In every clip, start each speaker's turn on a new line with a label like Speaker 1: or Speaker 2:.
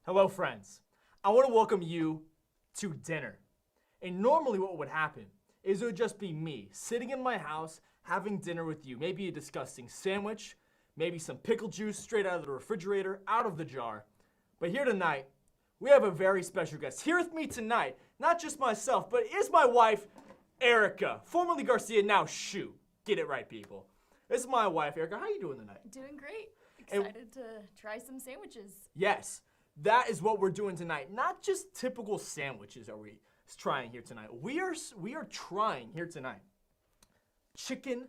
Speaker 1: Hello, friends. I want to welcome you to dinner. And normally, what would happen is it would just be me sitting in my house having dinner with you. Maybe a disgusting sandwich, maybe some pickle juice straight out of the refrigerator, out of the jar. But here tonight, we have a very special guest. Here with me tonight, not just myself, but is my wife, Erica, formerly Garcia, now Shew. Get it right, people. This is my wife, Erica. How are you doing tonight?
Speaker 2: Doing great. Excited to try some sandwiches.
Speaker 1: Yes, that is what we're doing tonight. Not just typical sandwiches are we trying here tonight. We are trying here tonight chicken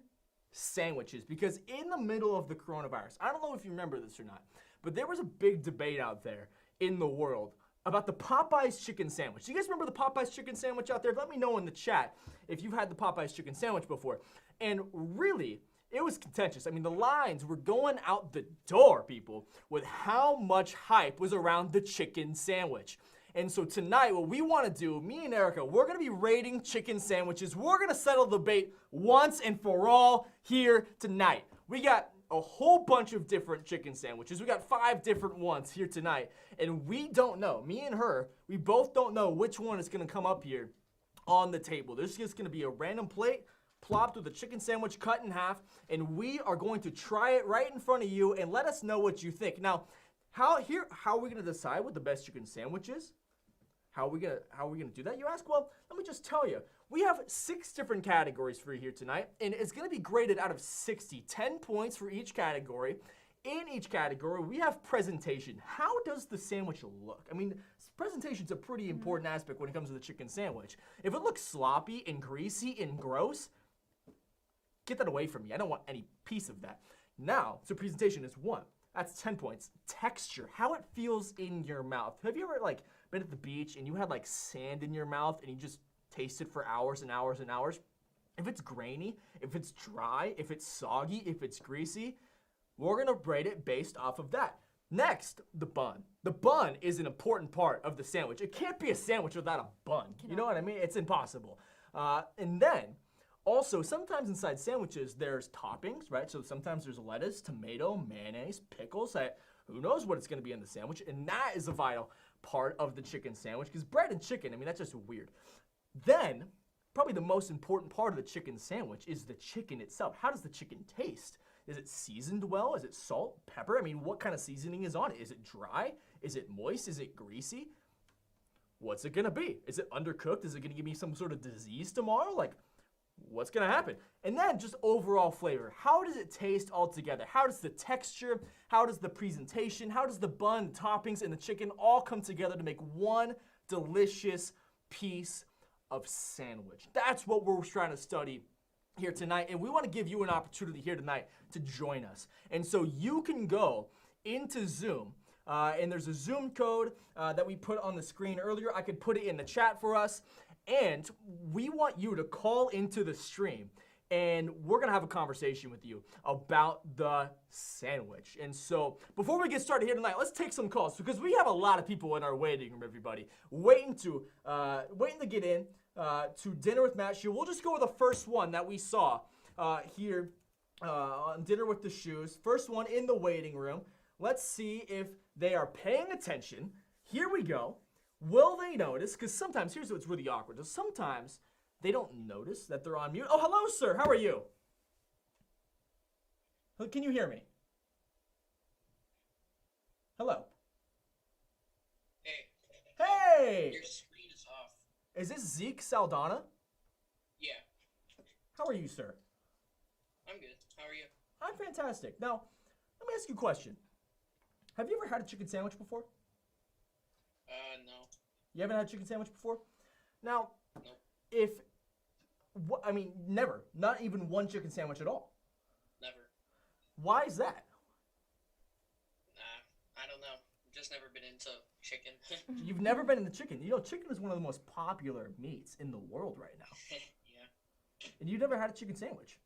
Speaker 1: sandwiches because in the middle of the coronavirus, I don't know if you remember this or not, but there was a big debate out there in the world about the Popeyes chicken sandwich. Do you guys remember the Popeyes chicken sandwich out there? Let me know in the chat if you've had the Popeyes chicken sandwich before. And really, it was contentious. I mean, the lines were going out the door, people, with how much hype was around the chicken sandwich. And so tonight, what we want to do, me and Erica, we're going to be rating chicken sandwiches. We're going to settle the debate once and for all here tonight. We got a whole bunch of different chicken sandwiches. We got 5 different ones here tonight. And we don't know, me and her, we both don't know which one is going to come up here on the table. There's just going to be a random plate plopped with a chicken sandwich cut in half, and we are going to try it right in front of you and let us know what you think. Now, how are we going to decide what the best chicken sandwich is? How are we gonna do that, you ask? Well, let me just tell you. We have 6 different categories for you here tonight, and it's gonna be graded out of 60. 10 points for each category. In each category, we have presentation. How does the sandwich look? I mean, presentation's a pretty important aspect when it comes to the chicken sandwich. If it looks sloppy and greasy and gross, get that away from me. I don't want any piece of that. Now, so presentation is 1. That's 10 points. Texture, how it feels in your mouth. Have you ever been at the beach and you had sand in your mouth and you just tasted for hours and hours and hours? If it's grainy, if it's dry, if it's soggy, if it's greasy, we're gonna rate it based off of that. Next, the bun. The bun is an important part of the sandwich. It can't be a sandwich without a bun. You know what I mean? It's impossible. And then, also, sometimes inside sandwiches, there's toppings, right? So sometimes there's lettuce, tomato, mayonnaise, pickles. Who knows what it's gonna be in the sandwich? And that is a vital part of the chicken sandwich, because bread and chicken, I mean, that's just weird. Then, probably the most important part of the chicken sandwich is the chicken itself. How does the chicken taste? Is it seasoned well? Is it salt, pepper? I mean, what kind of seasoning is on it? Is it dry? Is it moist? Is it greasy? What's it gonna be? Is it undercooked? Is it gonna give me some sort of disease tomorrow? What's gonna happen? And then just overall flavor. How does it taste altogether? How does the texture, how does the presentation, how does the bun, toppings, and the chicken all come together to make one delicious piece of sandwich? That's what we're trying to study here tonight, and we want to give you an opportunity here tonight to join us. And so you can go into Zoom, and there's a Zoom code that we put on the screen earlier. I could put it in the chat for us. And we want you to call into the stream, and we're going to have a conversation with you about the sandwich. And so before we get started here tonight, let's take some calls, because we have a lot of people in our waiting room, everybody, waiting to get in to Dinner with Matt Shew. We'll just go with the first one that we saw here on Dinner with the Shews. First one in the waiting room. Let's see if they are paying attention. Here we go. Will they notice? Because sometimes, here's what's really awkward. Sometimes they don't notice that they're on mute. Oh, hello, sir. How are you? Can you hear me? Hello.
Speaker 3: Hey.
Speaker 1: Hey!
Speaker 3: Your screen is off.
Speaker 1: Is this Zeke Saldana?
Speaker 3: Yeah.
Speaker 1: How are you, sir?
Speaker 3: I'm good. How are you?
Speaker 1: I'm fantastic. Now, let me ask you a question. Have you ever had a chicken sandwich before?
Speaker 3: No.
Speaker 1: You haven't had a chicken sandwich before? Now,
Speaker 3: Nope.
Speaker 1: Never. Not even one chicken sandwich at all.
Speaker 3: Never.
Speaker 1: Why is that?
Speaker 3: I don't know. Just never been into chicken.
Speaker 1: You've never been in the chicken. You know, chicken is one of the most popular meats in the world right now.
Speaker 3: Yeah.
Speaker 1: And you've never had a chicken sandwich.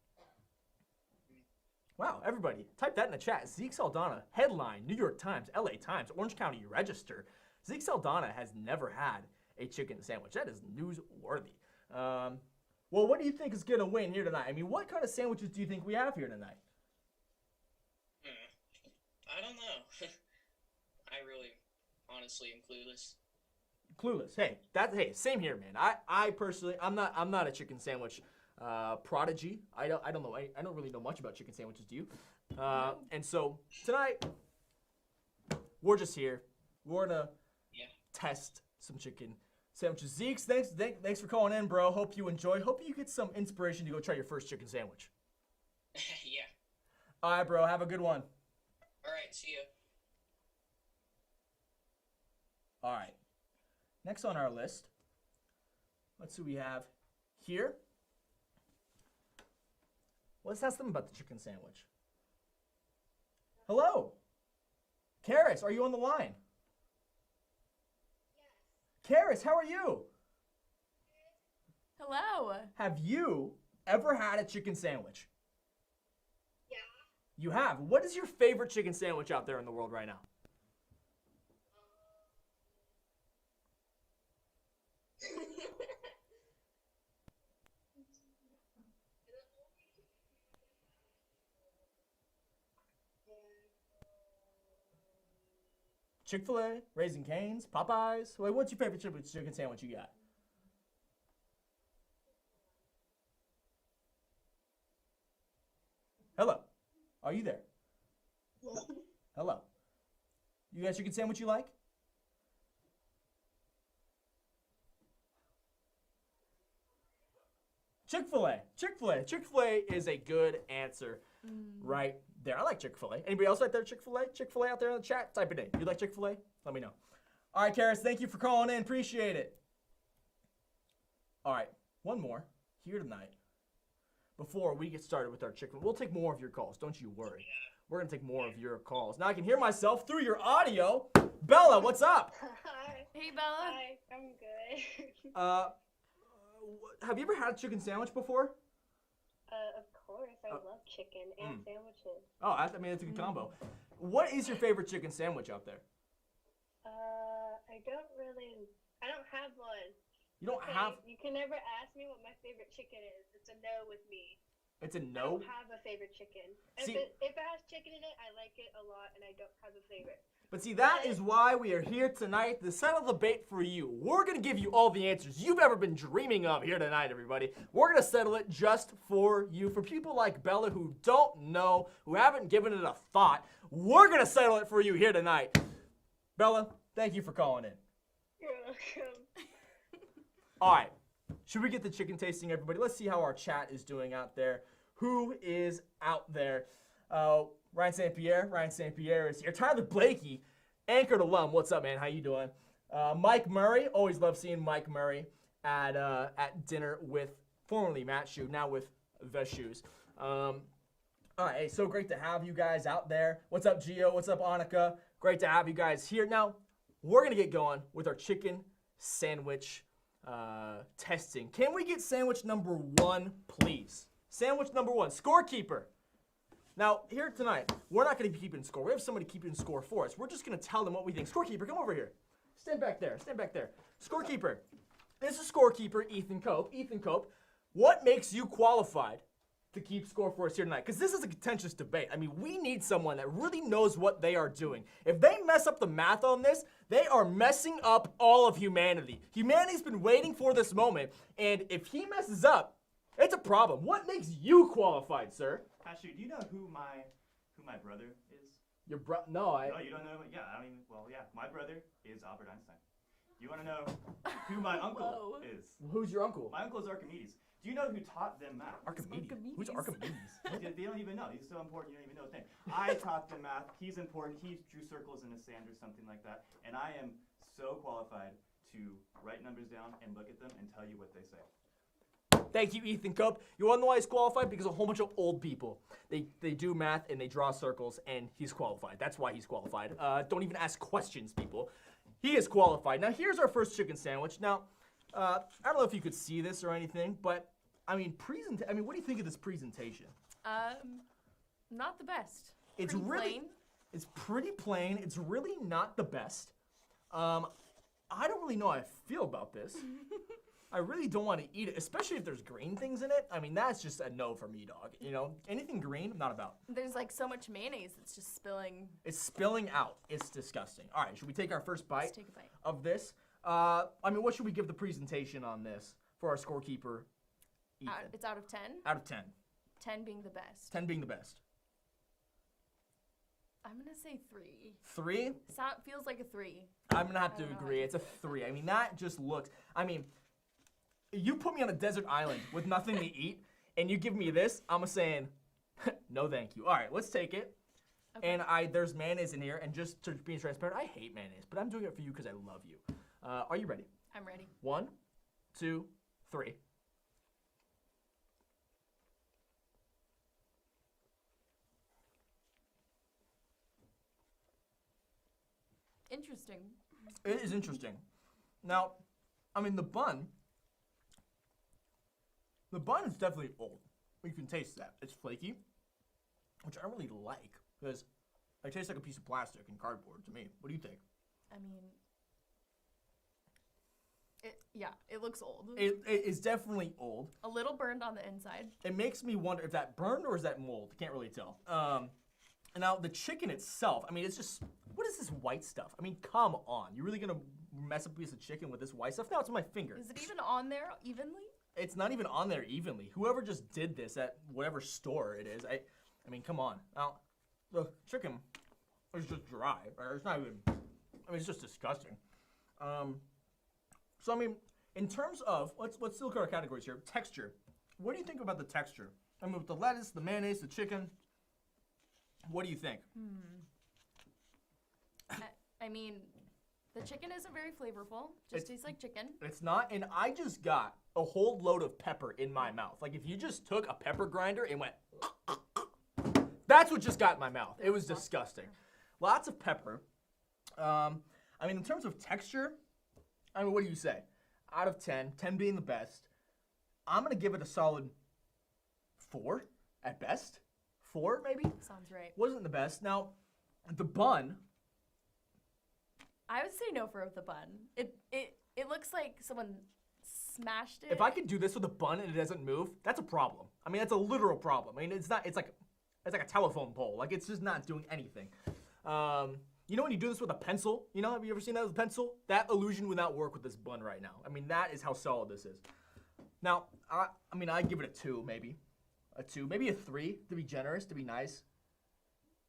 Speaker 1: Wow, everybody, type that in the chat. Zeke Saldana, headline, New York Times, LA Times, Orange County Register. Zeke Saldana has never had a chicken sandwich. That is newsworthy. Well, what do you think is going to win here tonight? I mean, what kind of sandwiches do you think we have here tonight?
Speaker 3: I don't know. I really honestly am clueless.
Speaker 1: Clueless. Hey, same here, man. I personally, I'm not a chicken sandwich prodigy. I don't know. I don't really know much about chicken sandwiches. Do you? And so tonight, we're just here. We're gonna test some chicken sandwiches. Zeke, thanks for calling in, bro. Hope you enjoy. Hope you get some inspiration to go try your first chicken sandwich.
Speaker 3: Yeah.
Speaker 1: All right, bro. Have a good one.
Speaker 3: All right. See ya.
Speaker 1: All right. Next on our list, let's see what we have here. Let's ask them about the chicken sandwich. Hello. Karis, are you on the line? Yes. Karis, how are you?
Speaker 2: Hello.
Speaker 1: Have you ever had a chicken sandwich?
Speaker 4: Yeah.
Speaker 1: You have. What is your favorite chicken sandwich out there in the world right now? Chick-fil-A, Raising Cane's, Popeyes. Wait, what's your favorite chicken sandwich you got? Hello. Are you there? Hello. You got a chicken sandwich you like? Chick-fil-A. Chick-fil-A. Chick-fil-A is a good answer right there. I like Chick-fil-A. Anybody else like their Chick-fil-A? Chick-fil-A out there in the chat? Type it in. You like Chick-fil-A? Let me know. All right, Karis, thank you for calling in. Appreciate it. All right, one more here tonight. Before we get started with our chicken, we'll take more of your calls. Don't you worry. We're going to take more of your calls. Now I can hear myself through your audio. Bella, what's up?
Speaker 4: Hi.
Speaker 2: Hey, Bella.
Speaker 4: Hi. I'm good.
Speaker 1: Have you ever had a chicken sandwich before?
Speaker 4: Of course. I love chicken and sandwiches.
Speaker 1: Oh, I mean, it's a good combo. What is your favorite chicken sandwich out there?
Speaker 4: I don't have one.
Speaker 1: You don't
Speaker 4: Okay,
Speaker 1: have...
Speaker 4: You can never ask me what my favorite chicken is. It's a no with me.
Speaker 1: It's a
Speaker 4: I
Speaker 1: no?
Speaker 4: don't have a favorite chicken.
Speaker 1: See-
Speaker 4: If it has chicken in it, I like it a lot, and I don't have a favorite.
Speaker 1: But see, that is why we are here tonight to settle the debate for you. We're going to give you all the answers you've ever been dreaming of here tonight, everybody. We're going to settle it just for you. For people like Bella who don't know, who haven't given it a thought, we're going to settle it for you here tonight. Bella, thank you for calling in.
Speaker 4: You're welcome.
Speaker 1: All right. Should we get the chicken tasting, everybody? Let's see how our chat is doing out there. Who is out there? Ryan St. Pierre is here. Tyler Blakey, Anchored alum. What's up, man? How you doing? Mike Murray. Always love seeing Mike Murray at dinner with formerly Matt Shew, now with the Shews. All right, hey, so great to have you guys out there. What's up, Gio? What's up, Annika? Great to have you guys here. Now, we're gonna get going with our chicken sandwich testing. Can we get sandwich number 1, please? Sandwich number 1, scorekeeper. Now, here tonight, we're not going to be keeping score. We have somebody keeping score for us. We're just going to tell them what we think. Scorekeeper, come over here. Stand back there. Stand back there. Scorekeeper. This is scorekeeper Ethan Cope. Ethan Cope, what makes you qualified to keep score for us here tonight? Because this is a contentious debate. I mean, we need someone that really knows what they are doing. If they mess up the math on this, they are messing up all of humanity. Humanity's been waiting for this moment, and if he messes up, it's a problem. What makes you qualified, sir?
Speaker 5: Ashley, do you know who my brother is?
Speaker 1: Your bro? No,
Speaker 5: No, you don't know? Yeah, I mean, well, yeah, my brother is Albert Einstein. Do you want to know who my uncle
Speaker 2: Whoa.
Speaker 5: is?
Speaker 1: Who's your uncle?
Speaker 5: My uncle is Archimedes. Do you know who taught them math?
Speaker 1: Archimedes.
Speaker 2: Archimedes.
Speaker 1: Who's Archimedes?
Speaker 5: They don't even know. He's so important, you don't even know his name. I taught them math. He's important. He drew circles in the sand or something like that. And I am so qualified to write numbers down and look at them and tell you what they say.
Speaker 1: Thank you, Ethan Cope. You want to know why he's qualified? Because a whole bunch of old people. They do math and they draw circles, and he's qualified. That's why he's qualified. Don't even ask questions, people. He is qualified. Now, here's our first chicken sandwich. Now, I don't know if you could see this or anything, but, I mean, what do you think of this presentation?
Speaker 2: Not the best.
Speaker 1: It's
Speaker 2: Pretty
Speaker 1: really
Speaker 2: plain.
Speaker 1: It's pretty plain. It's really not the best. I don't really know how I feel about this. I really don't want to eat it, especially if there's green things in it. I mean, that's just a no for me, dog. You know, anything green, I'm not about.
Speaker 2: There's like so much mayonnaise, it's just spilling.
Speaker 1: It's spilling out. It's disgusting. All right, should we take our first
Speaker 2: Let's
Speaker 1: bite
Speaker 2: take a bite.
Speaker 1: of this? I mean, what should we give the presentation on this for our scorekeeper, Ethan?
Speaker 2: It's out of 10.
Speaker 1: Out of 10.
Speaker 2: 10 being the best.
Speaker 1: 10 being the best.
Speaker 2: I'm gonna say 3.
Speaker 1: 3?
Speaker 2: Feels like a 3.
Speaker 1: I'm gonna have to
Speaker 2: I don't know.
Speaker 1: agree. It's a 3. I mean, that just looks. I mean, you put me on a desert island with nothing to eat, and you give me this. I'm saying, no, thank you. All right, let's take it.
Speaker 2: Okay.
Speaker 1: And there's mayonnaise in here, and just to be transparent, I hate mayonnaise, but I'm doing it for you because I love you. Are you ready?
Speaker 2: I'm ready.
Speaker 1: 1, 2, 3.
Speaker 2: Interesting.
Speaker 1: It is interesting. Now, I mean, the bun is definitely old. You can taste that. It's flaky, which I don't really like because it tastes like a piece of plastic and cardboard to me. What do you think?
Speaker 2: I mean, it looks old.
Speaker 1: It is definitely old.
Speaker 2: A little burned on the inside.
Speaker 1: It makes me wonder if that burned or is that mold. Can't really tell. And now the chicken itself, I mean, it's just, what is this white stuff? I mean, come on. You really gonna mess up a piece of chicken with this white stuff? Now it's on my finger.
Speaker 2: Is it even on there evenly?
Speaker 1: It's not even on there evenly. Whoever just did this at whatever store it is, I mean, come on. Now, the chicken is just dry. Right? It's not even, I mean, it's just disgusting. So, I mean, in terms of, let's still look at our categories here. Texture. What do you think about the texture? I mean, with the lettuce, the mayonnaise, the chicken, what do you think?
Speaker 2: I mean, the chicken isn't very flavorful. Just tastes like chicken.
Speaker 1: It's not, and I just got a whole load of pepper in my mouth. Like if you just took a pepper grinder and went, that's what just got in my mouth. It was disgusting. Lots of pepper. I mean, in terms of texture, I mean, what do you say? Out of 10, 10 being the best, I'm gonna give it a solid 4 at best. 4 maybe?
Speaker 2: Sounds right.
Speaker 1: Wasn't the best. Now, the bun,
Speaker 2: I would say no for the bun. It looks like someone smashed it.
Speaker 1: if I could do this with a bun and it doesn't move, that's a problem. I mean, that's a literal problem. I mean, it's like a telephone pole. Like, it's just not doing anything. You know when you do this with a pencil? You know, have you ever seen that with a pencil? That illusion would not work with this bun right now. I mean, that is how solid this is. Now, I mean, I'd give it a 2, maybe. A 2, maybe a 3, to be generous, to be nice.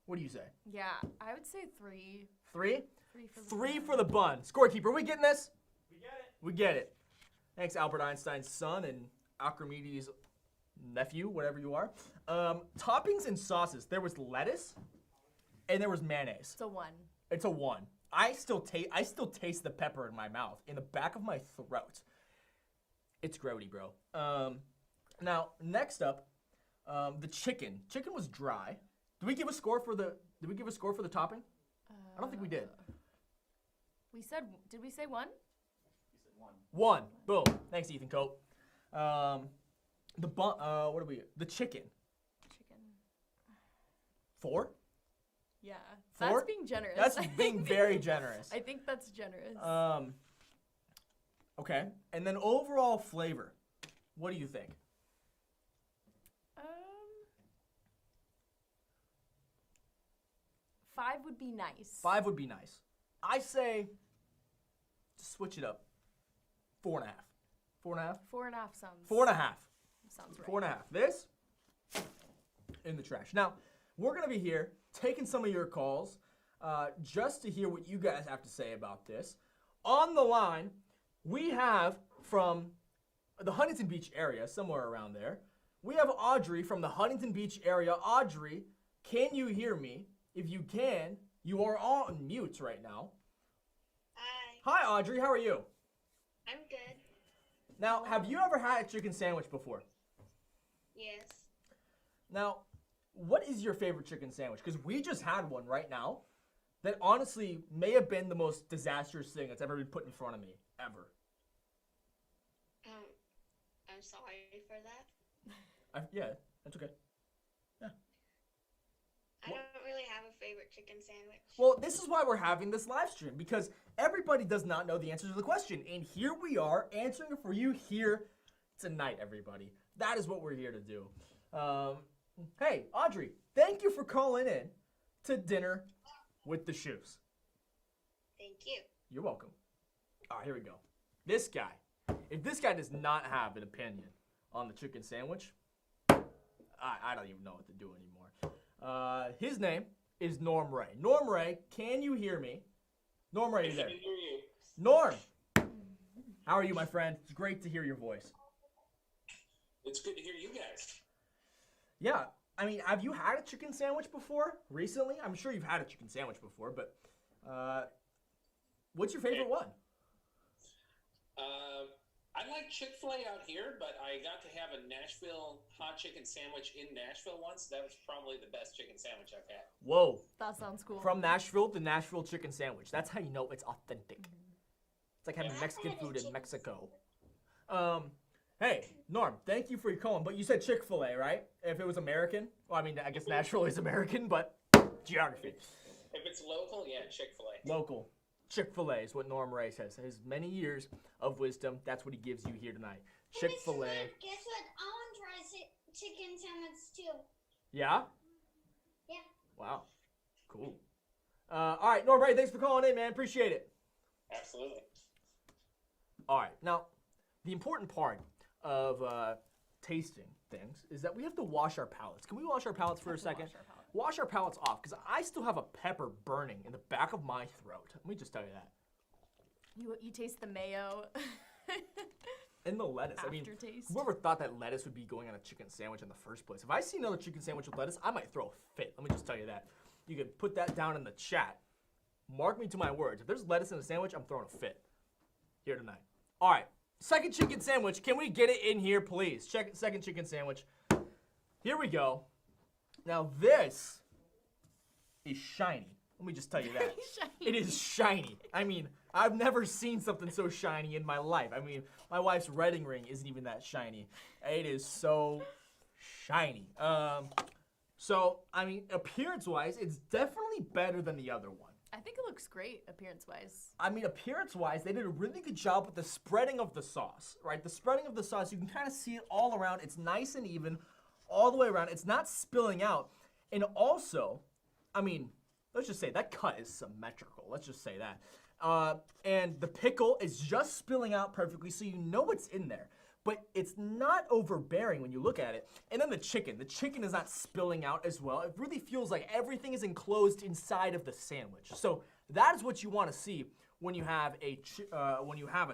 Speaker 1: What do you say?
Speaker 2: Yeah, I would say 3.
Speaker 1: 3?
Speaker 2: 3 for the
Speaker 1: 3 for the bun. Scorekeeper, are we getting this?
Speaker 5: We get it.
Speaker 1: We get it. Thanks, Albert Einstein's son and Archimedes' nephew, whatever you are. Toppings and sauces. There was lettuce, and there was mayonnaise.
Speaker 2: It's a 1.
Speaker 1: It's a 1. I still taste the pepper in my mouth, in the back of my throat. It's grody, bro. Now, next up, the chicken. Chicken was dry. Did we give a score for the topping? I don't think we did.
Speaker 2: Did we say 1?
Speaker 5: You said 1.
Speaker 1: 1. Boom. Thanks, Ethan Cope. The bun. What are we? The chicken.
Speaker 2: Chicken.
Speaker 1: 4.
Speaker 2: Yeah.
Speaker 1: 4?
Speaker 2: That's being generous.
Speaker 1: That's
Speaker 2: I
Speaker 1: being
Speaker 2: think.
Speaker 1: very generous.
Speaker 2: I think that's generous.
Speaker 1: Okay. And then overall flavor. What do you think?
Speaker 2: 5 would be nice.
Speaker 1: 5 would be nice. I say, switch it up. 4.5. 4.5?
Speaker 2: 4.5 sounds.
Speaker 1: 4.5.
Speaker 2: Sounds right.
Speaker 1: 4.5. This in the trash. Now, we're gonna be here taking some of your calls, just to hear what you guys have to say about this. On the line, we have from the Huntington Beach area, somewhere around there. We have Audrey from the Huntington Beach area. Audrey, can you hear me? If you can, you are on mute right now.
Speaker 4: Hi.
Speaker 1: Hi, Audrey. How are you?
Speaker 4: I'm good.
Speaker 1: Now, have you ever had a chicken sandwich before?
Speaker 4: Yes.
Speaker 1: Now, what is your favorite chicken sandwich? Because we just had one right now that honestly may have been the most disastrous thing that's ever been put in front of me, ever.
Speaker 4: I'm sorry for that.
Speaker 1: Yeah, that's okay.
Speaker 4: I don't really have a favorite chicken sandwich.
Speaker 1: Well, this is why we're having this live stream, because everybody does not know the answer to the question. And here we are answering it for you here tonight, everybody. That is what we're here to do. Hey, Audrey, thank you for calling in to dinner with the Shews.
Speaker 4: Thank you.
Speaker 1: You're welcome. All right, here we go. This guy, if this guy does not have an opinion on the chicken sandwich, I don't even know what to do anymore. His name is Norm Ray. Norm Ray, can you hear me? Norm Ray, are you there?
Speaker 6: I can hear you.
Speaker 1: Norm, how are you, my friend? It's great to hear your voice.
Speaker 6: It's good to hear you guys.
Speaker 1: Yeah, I mean, have you had a chicken sandwich before recently? I'm sure you've had a chicken sandwich before, but what's your favorite one?
Speaker 6: I like Chick-fil-A out here, but I got to have a Nashville hot chicken sandwich in Nashville once. That was probably the best chicken sandwich I've had.
Speaker 1: Whoa.
Speaker 2: That sounds cool.
Speaker 1: From Nashville, the Nashville chicken sandwich. That's how you know it's authentic. It's like having Mexican food in Mexico. Hey, Norm, thank you for your calling. But you said Chick-fil-A, right? If it was American? Well, I mean, I guess Nashville is American, but geography.
Speaker 6: If it's local, yeah, Chick-fil-A.
Speaker 1: Local. Chick-fil-A is what Norm Ray says. His many years of wisdom, that's what he gives you here tonight. Chick-fil-A.
Speaker 4: Guess what? I want to try chicken sandwich too.
Speaker 1: Yeah?
Speaker 4: Yeah.
Speaker 1: Wow. Cool. All right, Norm Ray, thanks for calling in, man. Appreciate it.
Speaker 6: Absolutely.
Speaker 1: All right. Now, the important part of tasting things is that we have to wash our palates. Can we wash our palates for a second? Wash our palates off, because I still have a pepper burning in the back of my throat. Let me just tell you that.
Speaker 2: You taste the mayo.
Speaker 1: And the lettuce. I mean,
Speaker 2: Aftertaste.
Speaker 1: whoever thought that lettuce would be going on a chicken sandwich in the first place? If I see another chicken sandwich with lettuce, I might throw a fit. Let me just tell you that. You can put that down in the chat. Mark me to my words. If there's lettuce in a sandwich, I'm throwing a fit here tonight. All right. Second chicken sandwich. Can we get it in here, please? Second chicken sandwich. Here we go. Now this is shiny. Let me just tell you that. It is shiny. I mean, I've never seen something so shiny in my life. I mean, my wife's wedding ring isn't even that shiny. It is so shiny. So, I mean, appearance-wise, it's definitely better than the other one.
Speaker 2: I think it looks great appearance-wise.
Speaker 1: I mean, appearance-wise, they did a really good job with the spreading of the sauce, right? The spreading of the sauce, you can kind of see it all around. It's nice and even all the way around. It's not spilling out. And also, I mean, let's just say that cut is symmetrical. Let's just say that. And the pickle is just spilling out perfectly, so you know what's in there. But it's not overbearing when you look at it. And then the chicken is not spilling out as well. It really feels like everything is enclosed inside of the sandwich. So that is what you want to see when you have a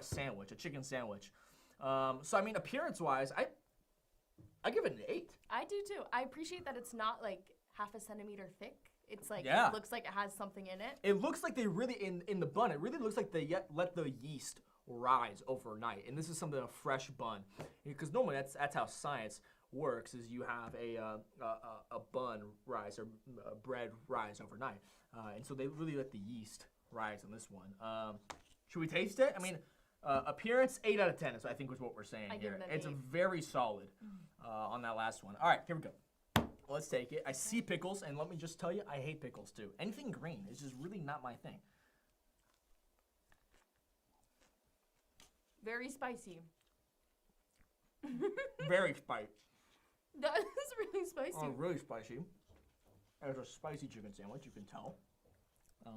Speaker 1: sandwich, a chicken sandwich. So I mean, appearance-wise, I give it an 8.
Speaker 2: I do too. I appreciate that it's not like half a centimeter thick. It's like,
Speaker 1: Yeah.
Speaker 2: It looks like it has something in it.
Speaker 1: It looks like they really, in the bun, it really looks like they let the yeast rise overnight. And this is something, a fresh bun. Because normally that's how science works, is you have a bun rise, or bread rise overnight. And so they really let the yeast rise on this one. Should we taste it? I mean, appearance, 8 out of 10 is, I think, was what we're saying
Speaker 2: I give
Speaker 1: here.
Speaker 2: it an
Speaker 1: It's
Speaker 2: 8.
Speaker 1: a very solid on that last one. All right, here we go. Let's take it. I see pickles, and let me just tell you, I hate pickles too. Anything green is just really not my thing.
Speaker 2: Very spicy.
Speaker 1: Very spicy.
Speaker 2: That is really spicy.
Speaker 1: Oh, really spicy. It's a spicy chicken sandwich, you can tell. I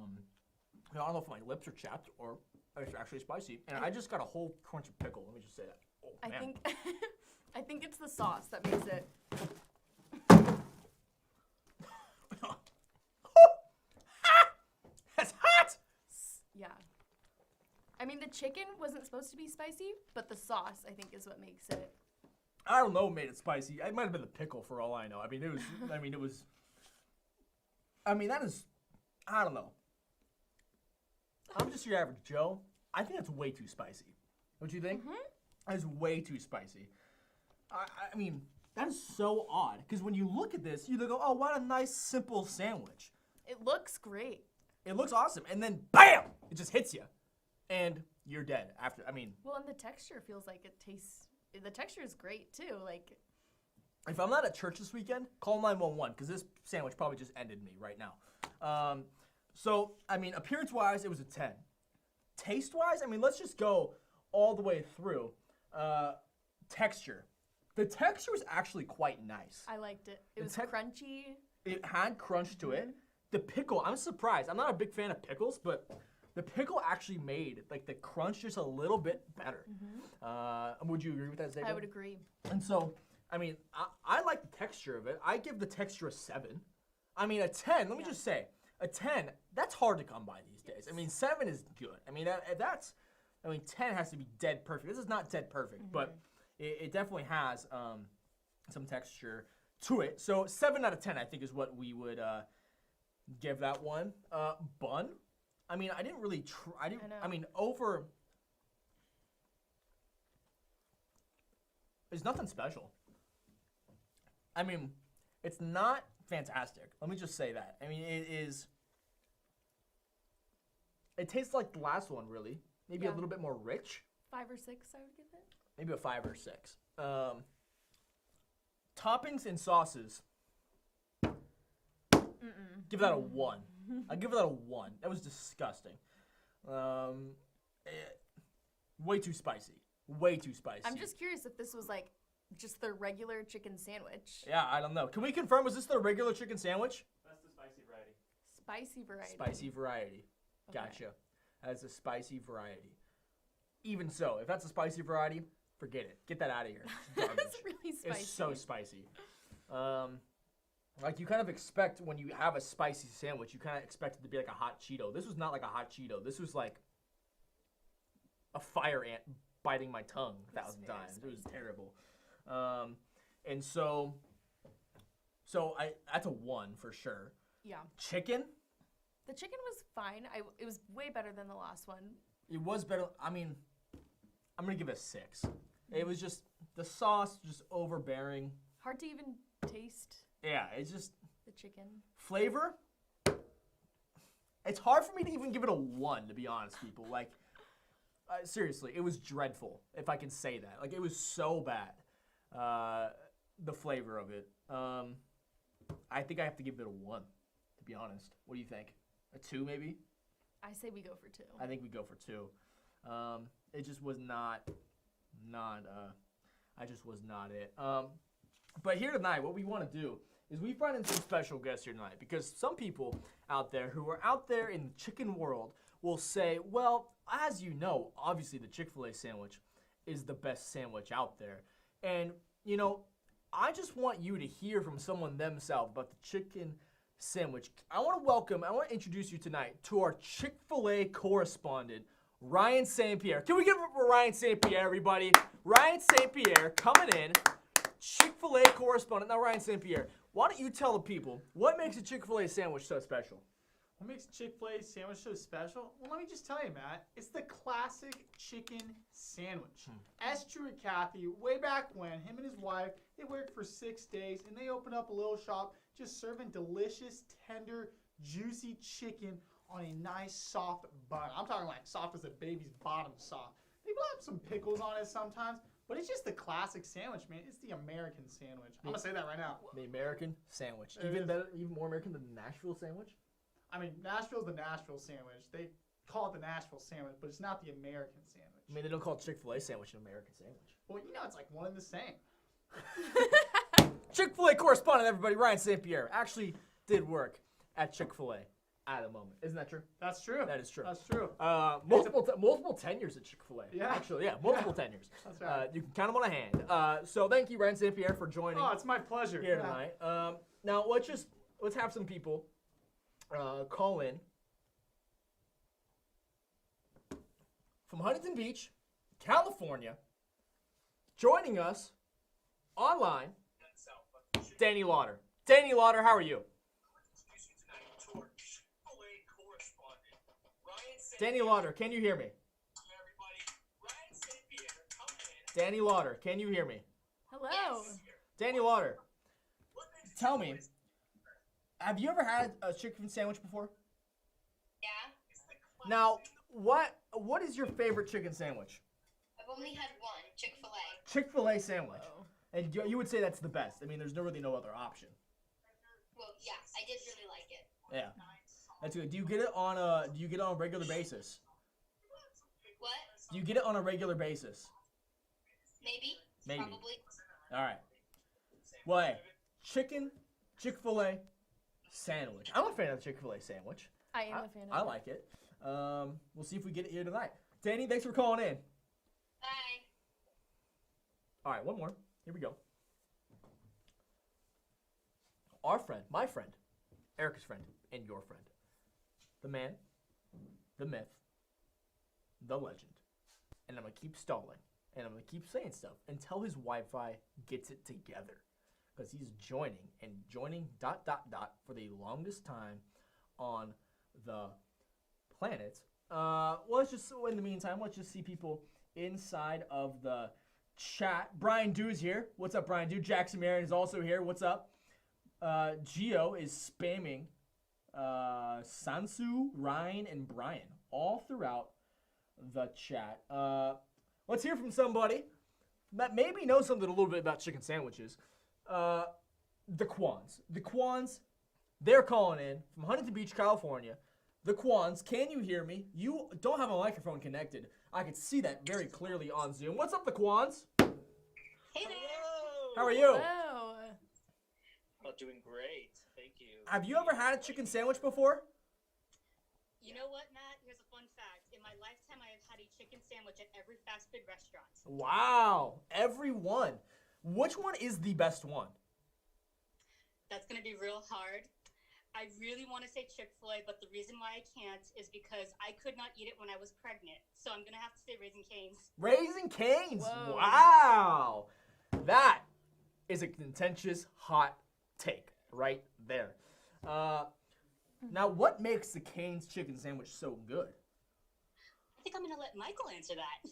Speaker 1: don't know if my lips are chapped or it's actually spicy. And I just got a whole crunch of pickle. Let me just say that. Oh,
Speaker 2: I
Speaker 1: man.
Speaker 2: think I think it's the sauce that makes it.
Speaker 1: That's hot!
Speaker 2: Yeah. I mean, the chicken wasn't supposed to be spicy, but the sauce, I think, is what makes it.
Speaker 1: I don't know what made it spicy. It might have been the pickle for all I know. That is, I don't know. I'm just your average Joe. I think that's way too spicy. Don't you think? That is way too spicy. I mean, that is so odd. Because when you look at this, you go, oh, what a nice, simple sandwich.
Speaker 2: It looks great.
Speaker 1: It looks awesome. And then, bam! It just hits you. And you're dead after, I mean.
Speaker 2: Well, and the texture feels like it tastes. The texture is great, too. Like.
Speaker 1: If I'm not at church this weekend, call 911, because this sandwich probably just ended me right now. So, I mean, appearance-wise, it was a 10. Taste-wise, I mean, let's just go all the way through. Texture. The texture was actually quite nice.
Speaker 2: I liked it. It
Speaker 1: The
Speaker 2: was
Speaker 1: tec-
Speaker 2: crunchy.
Speaker 1: It had crunch to it. The pickle, I'm surprised. I'm not a big fan of pickles, but the pickle actually made like the crunch just a little bit better. Would you agree with that, Zayden?
Speaker 2: I would agree.
Speaker 1: And so, I mean, I like the texture of it. I give the texture a 7. I mean, a 10, let me just say, a 10, that's hard to come by these days. I mean, 7 is good. I mean, 10 has to be dead perfect. This is not dead perfect, but it definitely has some texture to it. So 7 out of 10, I think, is what we would give that one. Bun, I mean, I didn't really try. I mean, over. It's nothing special. I mean, it's not fantastic. Let me just say that. I mean, it is. It tastes like the last one, really. Maybe a little bit more rich.
Speaker 2: 5 or 6, I would give it.
Speaker 1: Maybe a 5 or 6. Toppings and sauces. Give that a 1. I give that a 1. That was disgusting. Way too spicy. Way too spicy.
Speaker 2: I'm just curious if this was like just their regular chicken sandwich.
Speaker 1: Yeah, I don't know. Can we confirm, was this the regular chicken sandwich?
Speaker 5: That's the spicy variety.
Speaker 2: Spicy variety.
Speaker 1: Spicy variety.
Speaker 2: Okay.
Speaker 1: Gotcha. That's a spicy variety. Even so, if that's a spicy variety, forget it. Get that out of here. It's garbage.
Speaker 2: It's really spicy.
Speaker 1: It's so spicy. Like you kind of expect when you have a spicy sandwich, you kind of expect it to be like a hot Cheeto. This was not like a hot Cheeto. This was like a fire ant biting my tongue 1,000 times. It was terrible. And so that's a 1 for sure.
Speaker 2: Yeah.
Speaker 1: Chicken,
Speaker 2: The chicken was fine. It was way better than the last one.
Speaker 1: it was better. I mean, I'm gonna give it a 6. It was just the sauce just overbearing.
Speaker 2: Hard to even taste
Speaker 1: Yeah, it's just
Speaker 2: the chicken.
Speaker 1: flavor. It's hard for me to even give it a 1, to be honest, people. Like, seriously, it was dreadful, if I can say that. Like, it was so bad, the flavor of it. I think I have to give it a 1, to be honest. What do you think? A 2, maybe?
Speaker 2: I say we go for 2.
Speaker 1: I think we go for 2. It just was not I just was not it. But here tonight, what we want to do is we brought in some special guests here tonight because some people out there who are out there in the chicken world will say, well, as you know, obviously the Chick-fil-A sandwich is the best sandwich out there. And, you know, I just want you to hear from someone themselves about the chicken sandwich. I want to introduce you tonight to our Chick-fil-A correspondent, Ryan St. Pierre. Can we give it up for Ryan St. Pierre, everybody? Ryan St. Pierre coming in, Chick-fil-A correspondent. Now, Ryan St. Pierre, why don't you tell the people what makes a Chick-fil-A sandwich so special?
Speaker 7: What makes Chick-fil-A sandwich so special? Well, let me just tell you, Matt. It's the classic chicken sandwich. As Drew and Kathy, way back when, him and his wife, they worked for 6 days, and they opened up a little shop just serving delicious, tender, juicy chicken on a nice, soft bun. I'm talking like soft as a baby's bottom soft. They put up some pickles on it sometimes, but it's just the classic sandwich, man. It's the American sandwich. I'm going to say that right now.
Speaker 1: The American sandwich.
Speaker 7: It
Speaker 1: Even
Speaker 7: is.
Speaker 1: better, even more American than the Nashville sandwich?
Speaker 7: I mean, Nashville's the Nashville sandwich. They call it the Nashville sandwich, but it's not the American sandwich.
Speaker 1: I mean, they don't call Chick-fil-A sandwich an American sandwich.
Speaker 7: Well, you know, it's like one and the same.
Speaker 1: Chick-fil-A correspondent, everybody, Ryan St. Pierre, actually did work at Chick-fil-A at the moment. Isn't that true?
Speaker 7: That's true.
Speaker 1: That is true.
Speaker 7: That's true.
Speaker 1: Multiple tenures at Chick-fil-A.
Speaker 7: Yeah.
Speaker 1: Actually, yeah, multiple tenures.
Speaker 7: That's right.
Speaker 1: You can count them on a hand. So thank you, Ryan St. Pierre, for joining
Speaker 7: Oh, it's my pleasure.
Speaker 1: here
Speaker 7: Yeah.
Speaker 1: tonight. Now let's have some people call in from Huntington Beach, California, joining us online. Danny Lauder. Danny Lauder, how are you? Danny Lauder, can you hear me? Danny Lauder, can you hear me?
Speaker 2: Hello.
Speaker 1: Danny Lauder, tell me, have you ever had a chicken sandwich before?
Speaker 4: Yeah,
Speaker 1: Now, what is your favorite chicken sandwich?
Speaker 4: I've only had one, Chick-fil-A.
Speaker 1: Chick-fil-A sandwich.
Speaker 2: Oh.
Speaker 1: And you would say that's the best. I mean, there's really no other option.
Speaker 4: Well, yeah, I did really like it.
Speaker 1: Yeah. That's good. Do you get it on a regular basis?
Speaker 8: What?
Speaker 1: Do you get it on a regular basis?
Speaker 8: Maybe.
Speaker 1: Maybe.
Speaker 8: Probably.
Speaker 1: All right. Well, hey, chicken Chick-fil-A sandwich. I'm a fan of the Chick-fil-A sandwich.
Speaker 2: I am a fan of
Speaker 1: I
Speaker 2: it.
Speaker 1: like it. We'll see if we get it here tonight. Danny, thanks for calling in.
Speaker 8: Bye.
Speaker 1: All right, one more. Here we go. Our friend, my friend, Erica's friend, and your friend. The man, the myth, the legend. And I'm going to keep stalling. And I'm going to keep saying stuff until his Wi-Fi gets it together. Because he's joining for the longest time on the planet. In the meantime, let's just see people inside of the chat. Brian Dew's here. What's up, Brian Dew? Jackson Marion is also here. What's up? Gio is spamming Sansu, Ryan, and Brian all throughout the chat. Let's hear from somebody that maybe knows something a little bit about chicken sandwiches. The Quans. The Quans, they're calling in from Huntington Beach, California. The Quans, can you hear me? You don't have a microphone connected. I can see that very clearly on Zoom. What's up, the Quans?
Speaker 8: Hey there.
Speaker 1: How are you?
Speaker 2: Hello.
Speaker 9: Oh, doing great. Thank you.
Speaker 1: Have you ever had a chicken sandwich before?
Speaker 8: You know what, Matt? Here's a fun fact. In my lifetime, I have had a chicken sandwich at every fast food restaurant.
Speaker 1: Wow, every one. Which one is the best one?
Speaker 8: That's going to be real hard. I really want to say Chick-fil-A, but the reason why I can't is because I could not eat it when I was pregnant. So I'm going to have to say Raising Cane's.
Speaker 1: Raising Cane's.
Speaker 2: Whoa.
Speaker 1: Wow. That is a contentious hot take right there. Now, what makes the Cane's chicken sandwich so good?
Speaker 8: I think I'm going to let Michael answer that.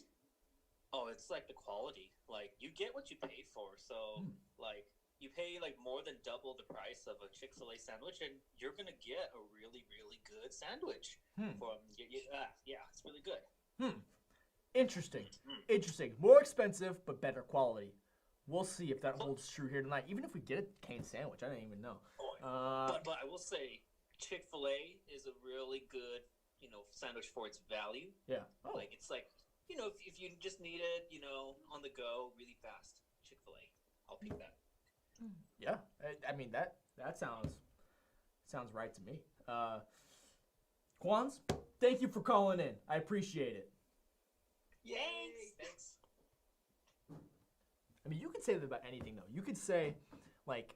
Speaker 9: Oh, it's like the quality. Like, you get what you pay for. So, like, you pay like more than double the price of a Chick-fil-A sandwich, and you're gonna get a really, really good sandwich. Yeah, it's really good.
Speaker 1: Interesting. Interesting. More expensive, but better quality. We'll see if that holds true here tonight. Even if we get a Cane sandwich, I don't even know.
Speaker 9: But I will say, Chick-fil-A is a really good, sandwich for its value.
Speaker 1: Yeah. Oh.
Speaker 9: Like, it's like, if you just need it, on the go, really fast, Chick-fil-A. I'll pick that.
Speaker 1: Yeah. I mean, that sounds right to me. Quans, thank you for calling in. I appreciate it.
Speaker 9: Yay! Thanks.
Speaker 1: I mean, you could say that about anything, though. You could say, like,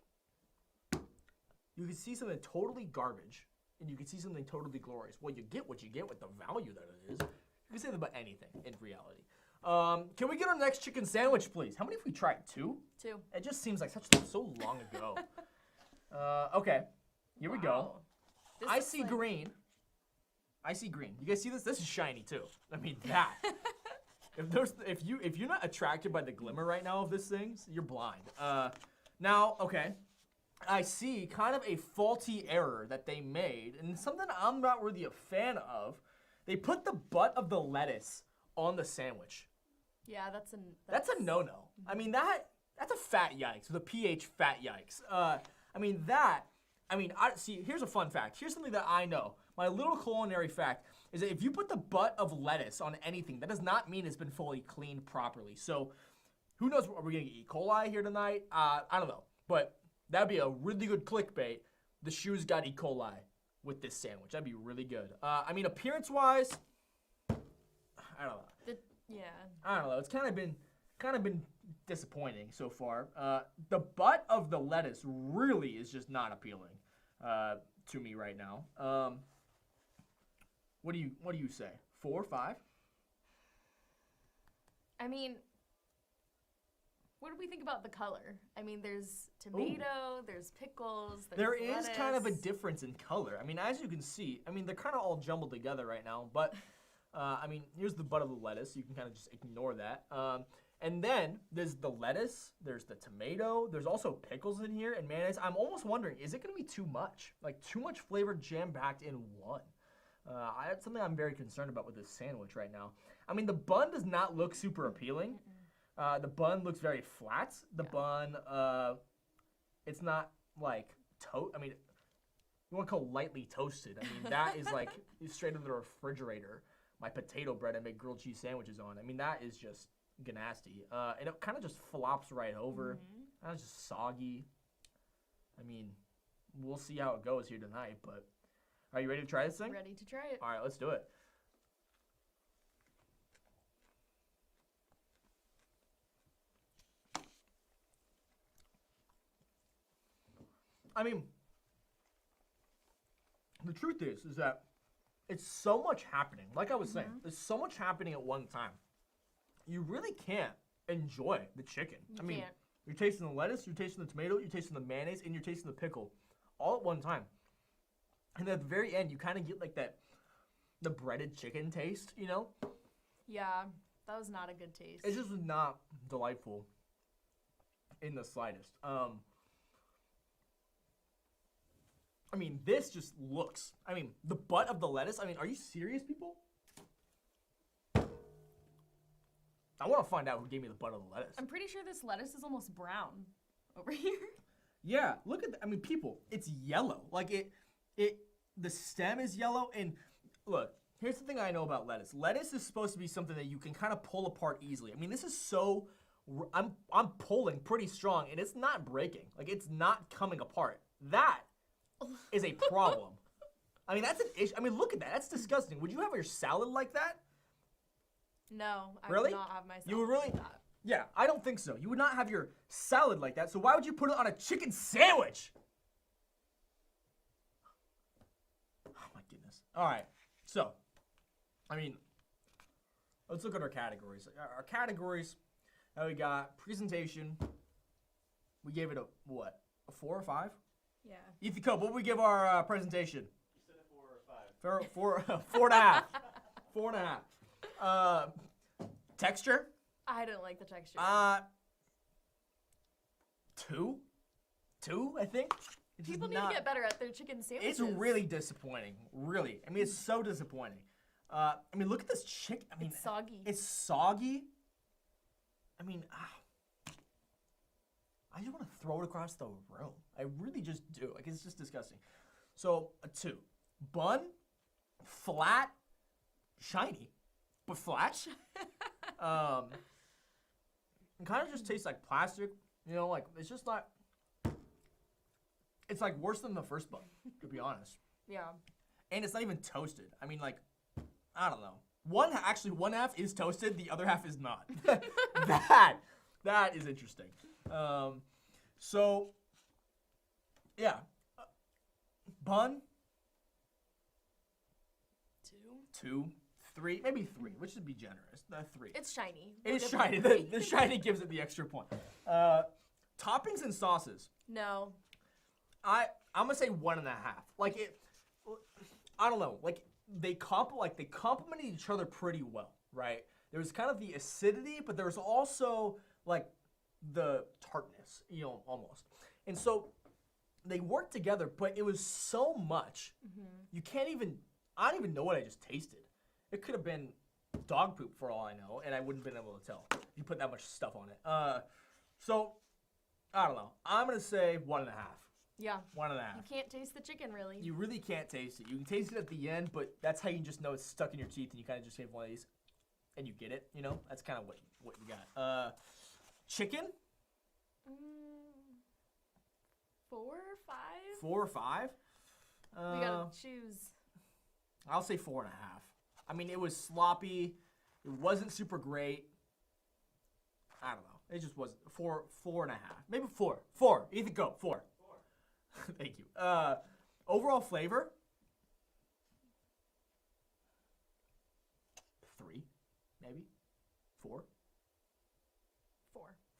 Speaker 1: you could see something totally garbage, and you could see something totally glorious. Well, you get what you get with the value that it is. You can say that about anything in reality. Can we get our next chicken sandwich, please? How many have we tried? 2?
Speaker 2: 2.
Speaker 1: It just seems like so long ago. Okay, here we go.
Speaker 2: This
Speaker 1: I
Speaker 2: looks
Speaker 1: see
Speaker 2: like-
Speaker 1: green. I see green. You guys see this? This is shiny too. I mean that. if you're not attracted by the glimmer right now of this thing, you're blind. Now, okay. I see kind of a faulty error that they made, and something I'm not really a fan of. They put the butt of the lettuce on the sandwich.
Speaker 2: Yeah, that's
Speaker 1: a no-no. I mean that's a fat yikes with a PH fat yikes. See, here's a fun fact. Here's something that I know. My little culinary fact is that if you put the butt of lettuce on anything, that does not mean it's been fully cleaned properly. So, who knows? Are we gonna get E. coli here tonight? I don't know, but that'd be a really good clickbait. The Shews got E. coli with this sandwich. That'd be really good. Appearance-wise, I don't know. I don't know. It's kind of been disappointing so far. The butt of the lettuce really is just not appealing to me right now. What do you say? 4, 5?
Speaker 2: I mean, what do we think about the color? I mean, there's tomato, there's pickles,
Speaker 1: There is kind of a
Speaker 2: lettuce.
Speaker 1: difference in color. I mean, as you can see, they're kind of all jumbled together right now, but here's the butt of the lettuce. You can kind of just ignore that. And then there's the lettuce, there's the tomato, there's also pickles in here and mayonnaise. I'm almost wondering, is it going to be too much? Like too much flavor jam-packed in one? That's something I'm very concerned about with this sandwich right now. I mean, the bun does not look super appealing. The bun looks very flat. The bun, it's not like You want to call lightly toasted. I mean, that is like straight into the refrigerator. My potato bread I make grilled cheese sandwiches on. I mean, that is just nasty. And it kind of just flops right over. That's just soggy. I mean, we'll see how it goes here tonight, but are you ready to try this thing?
Speaker 2: Ready to try it.
Speaker 1: All right, let's do it. I mean, the truth is that it's so much happening. Like I was saying, there's so much happening at one time. You really can't enjoy the chicken.
Speaker 2: You can't.
Speaker 1: You're tasting the lettuce, you're tasting the tomato, you're tasting the mayonnaise, and you're tasting the pickle all at one time. And at the very end, you kind of get like the breaded chicken taste, you know?
Speaker 2: Yeah, that was not a good taste.
Speaker 1: It's just not delightful in the slightest. I mean, this just looks, I mean, the butt of the lettuce, I mean, are you serious, people? I want to find out who gave me the butt of the lettuce.
Speaker 2: I'm pretty sure this lettuce is almost brown over here.
Speaker 1: Yeah, look at that. I mean, people, it's yellow. Like the stem is yellow. And look, here's the thing I know about lettuce. Lettuce is supposed to be something that you can kind of pull apart easily. I mean, this is so, I'm pulling pretty strong and it's not breaking. Like it's not coming apart. That is a problem. I mean, that's an issue. I mean, look at that. That's disgusting. Would you have your salad like that?
Speaker 2: No, I
Speaker 1: Really?
Speaker 2: would not have my salad
Speaker 1: You would really?
Speaker 2: like that.
Speaker 1: Yeah, I don't think so. You would not have your salad like that. So why would you put it on a chicken sandwich? Oh my goodness. All right. So, I mean, let's look at our categories. Our categories, we got presentation. We gave it a what? A 4 or 5?
Speaker 2: Yeah.
Speaker 1: Ethan Cope, what would we give our presentation?
Speaker 5: You said a 4 or 5.
Speaker 1: Four and a half. 4.5. Texture?
Speaker 2: I didn't like the texture.
Speaker 1: 2? 2, I think. It's
Speaker 2: People
Speaker 1: just
Speaker 2: need
Speaker 1: not-
Speaker 2: to get better at their chicken sandwiches.
Speaker 1: It's really disappointing. Really. I mean, it's so disappointing. I mean, look at this chicken. I mean,
Speaker 2: It's soggy.
Speaker 1: It's soggy. I mean, I just want to throw it across the room. I really just do. Like, it's just disgusting. So, a 2. Bun, flat, shiny, but flat. It kind of just tastes like plastic. You know, like, it's just not. It's like worse than the first bun, to be honest.
Speaker 2: Yeah.
Speaker 1: And it's not even toasted. I mean, like, I don't know. One half is toasted, the other half is not. That is interesting. So, yeah. Bun, 2, 3, maybe 3. Let's just be generous. 3.
Speaker 2: It's shiny.
Speaker 1: It is
Speaker 2: We'll
Speaker 1: shiny.
Speaker 2: give it
Speaker 1: The shiny gives it the extra point. Toppings and sauces.
Speaker 2: No.
Speaker 1: I'm gonna say 1.5. Like it, I don't know. Like they complemented each other pretty well, right? There was kind of the acidity, but there was also like the tartness, you know, almost. And so they worked together, but it was so much. You can't even. I don't even know what I just tasted. It could have been dog poop for all I know, and I wouldn't have been able to tell. You put that much stuff on it. So I don't know. I'm gonna say 1.5.
Speaker 2: Yeah.
Speaker 1: 1.5.
Speaker 2: You can't taste the chicken, really.
Speaker 1: You really can't taste it. You can taste it at the end, but that's how you just know it's stuck in your teeth, and you kind of just have one of these, and you get it. You know, that's kind of what you got. Chicken.
Speaker 2: 4 or 5.
Speaker 1: 4 or 5.
Speaker 2: We gotta choose.
Speaker 1: I'll say 4.5. I mean, it was sloppy. It wasn't super great. I don't know. It just wasn't 4.5. Maybe 4. 4. Ethan, go 4. Thank you. Overall flavor. 3, maybe 4.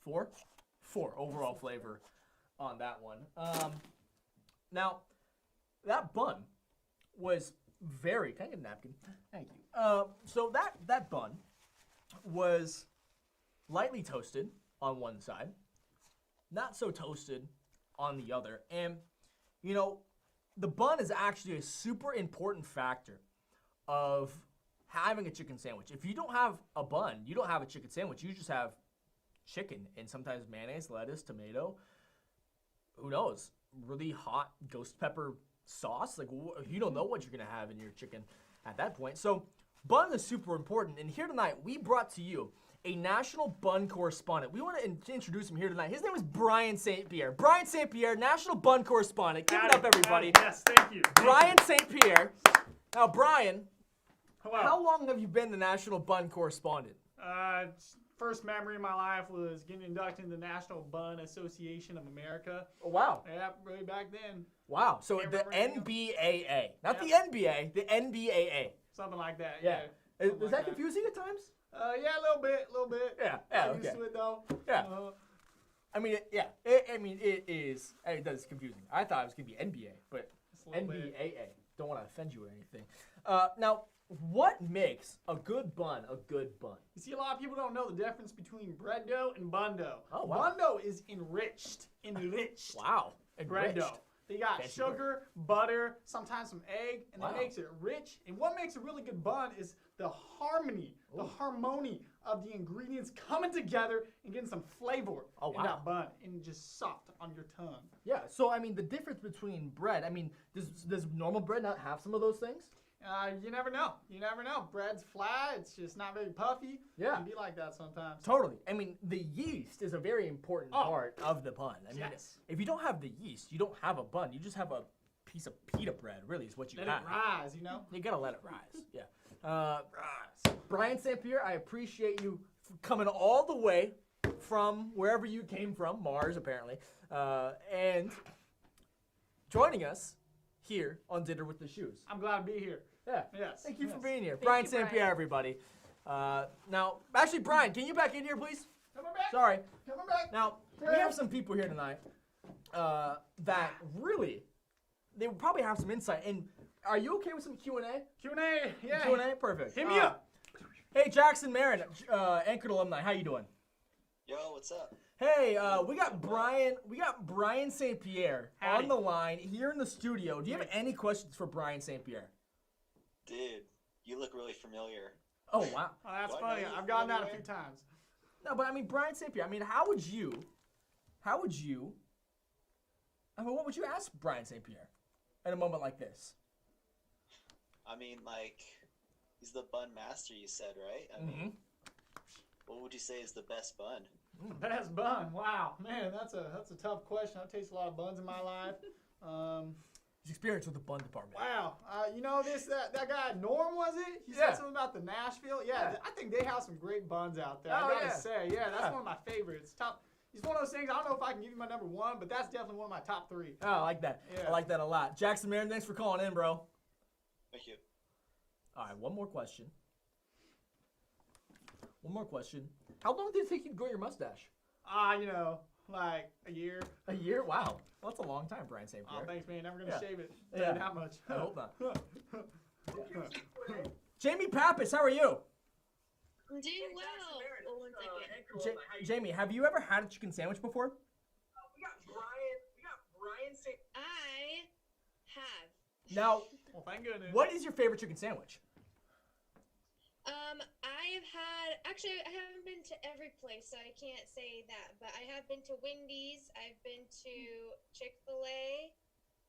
Speaker 2: 4.
Speaker 1: 4 overall flavor on that one. Now, that bun was very. Can I get a napkin? Thank you. So that bun was lightly toasted on one side, not so toasted on the other, and you know, the bun is actually a super important factor of having a chicken sandwich. If you don't have a bun, you don't have a chicken sandwich. You just have chicken and sometimes mayonnaise, lettuce, tomato. Who knows? Really hot ghost pepper sauce. Like you don't know what you're gonna have in your chicken at that point. So bun is super important. And here tonight we brought to you a national bun correspondent. We want to introduce him here tonight. His name is Brian St. Pierre. Brian St. Pierre, national bun correspondent. Give it up, everybody.
Speaker 7: Yes, thank you.
Speaker 1: Brian St. Pierre. Now, Brian,
Speaker 7: Hello.
Speaker 1: how long have you been the national bun correspondent?
Speaker 7: First memory of my life was getting inducted into the National Bun Association of America.
Speaker 1: Oh, wow.
Speaker 7: Yeah, really back then.
Speaker 1: Wow. So
Speaker 7: Can't
Speaker 1: the
Speaker 7: remember anything
Speaker 1: NBAA. Not
Speaker 7: Yep.
Speaker 1: the NBA, the NBAA.
Speaker 7: Something like that.
Speaker 1: Yeah.
Speaker 7: Yeah.
Speaker 1: Is that confusing at times?
Speaker 7: Yeah, a little bit.
Speaker 1: Yeah,
Speaker 7: I'm
Speaker 1: okay.
Speaker 7: used to it though.
Speaker 1: Yeah. I mean, it is. It does confusing. I thought it was going to be NBA, but
Speaker 7: Just a little bit.
Speaker 1: NBAA. Don't want to offend you or anything. Now, what makes a good bun a good bun?
Speaker 7: You see, a lot of people don't know the difference between bread dough and bun dough.
Speaker 1: Oh, wow.
Speaker 7: Bun dough is enriched.
Speaker 1: Wow.
Speaker 7: Bread
Speaker 1: Enriched.
Speaker 7: dough. They got
Speaker 1: Fancy
Speaker 7: sugar, butter, sometimes some egg, and
Speaker 1: Wow.
Speaker 7: that makes it rich. And what makes a really good bun is the harmony, the harmony of the ingredients coming together and getting some flavor
Speaker 1: Oh,
Speaker 7: in
Speaker 1: wow.
Speaker 7: that bun and just soft on your tongue.
Speaker 1: Yeah. So I mean, the difference between bread. I mean, does normal bread not have some of those things?
Speaker 7: You never know. You never know. Bread's flat. It's just not very puffy.
Speaker 1: Yeah.
Speaker 7: It can be like that sometimes.
Speaker 1: Totally. I mean, the yeast is a very important part of the bun. I mean,
Speaker 7: Yes.
Speaker 1: if you don't have the yeast, you don't have a bun. You just have a piece of pita bread. Really, is what you
Speaker 7: Let
Speaker 1: have.
Speaker 7: it rise, you know?
Speaker 1: You gotta let it rise. Yeah. Brian St. Pierre, I appreciate you coming all the way from wherever you came from, Mars apparently, and joining us here on Dinner with the Shews.
Speaker 7: I'm glad to be here.
Speaker 1: Yeah.
Speaker 7: Yes.
Speaker 1: Thank you for
Speaker 7: yes.
Speaker 1: being here.
Speaker 2: Thank
Speaker 1: Brian
Speaker 2: you,
Speaker 1: St. Pierre,
Speaker 2: Brian.
Speaker 1: everybody. Now, actually, Brian, can you back in here, please?
Speaker 7: Coming back.
Speaker 1: Sorry.
Speaker 7: Coming back.
Speaker 1: Now, we have some people here tonight that really, they would probably have some insight. And are you okay with some Q&A?
Speaker 7: Q&A. Yeah.
Speaker 1: Q&A? Perfect.
Speaker 7: Hit me up.
Speaker 1: Hey, Jackson Marin, Anchored alumni, how you doing?
Speaker 10: Yo, what's up?
Speaker 1: Hey, we got Brian St. Pierre
Speaker 7: Howdy.
Speaker 1: on the line here in the studio. Do you have any questions for Brian St. Pierre?
Speaker 10: Dude, you look really familiar.
Speaker 1: Oh, wow.
Speaker 7: Oh, that's
Speaker 10: Do I
Speaker 7: funny.
Speaker 10: know you
Speaker 7: I've gotten
Speaker 10: from
Speaker 7: that a few
Speaker 10: anywhere?
Speaker 7: times.
Speaker 1: No, but I mean, Brian St. Pierre, I mean, what would you ask Brian St. Pierre in a moment like this?
Speaker 10: I mean, like, he's the bun master, you said, right? I mean, what would you say is the best bun?
Speaker 7: Best bun. Wow, man, that's a tough question. I've tasted a lot of buns in my life.
Speaker 1: His experience with the bun department.
Speaker 7: Wow, you know that guy Norm, was it? He
Speaker 1: Yeah.
Speaker 7: said something about the Nashville. Yeah, I think they have some great buns out there.
Speaker 1: Oh,
Speaker 7: I gotta
Speaker 1: yeah.
Speaker 7: say, yeah, that's
Speaker 1: Yeah.
Speaker 7: one of my favorites. Top. It's one of those things. I don't know if I can give you my number one, but that's definitely one of my top three.
Speaker 1: Oh, I like that.
Speaker 7: Yeah.
Speaker 1: I like that a lot. Jackson Marin, thanks for calling in, bro.
Speaker 10: Thank you.
Speaker 1: All right, one more question. How long did it take you to grow your mustache?
Speaker 7: You know, like a year.
Speaker 1: A year? Wow. Well, that's a long time, Brian St.
Speaker 7: Oh,
Speaker 1: Pierre.
Speaker 7: thanks, man. Never gonna
Speaker 1: Yeah.
Speaker 7: shave it.
Speaker 1: Yeah.
Speaker 7: Not much.
Speaker 1: I hope not. Jamie Pappas, how are you?
Speaker 8: I'm doing well. Oh, one second.
Speaker 1: Jamie, have you ever had a chicken sandwich before?
Speaker 3: We got Brian St.
Speaker 8: I have.
Speaker 1: Now,
Speaker 7: Well, thank goodness.
Speaker 1: what is your favorite chicken sandwich?
Speaker 11: I've had, actually, I haven't been to every place, so I can't say that, but I have been to Wendy's, I've been to Chick-fil-A,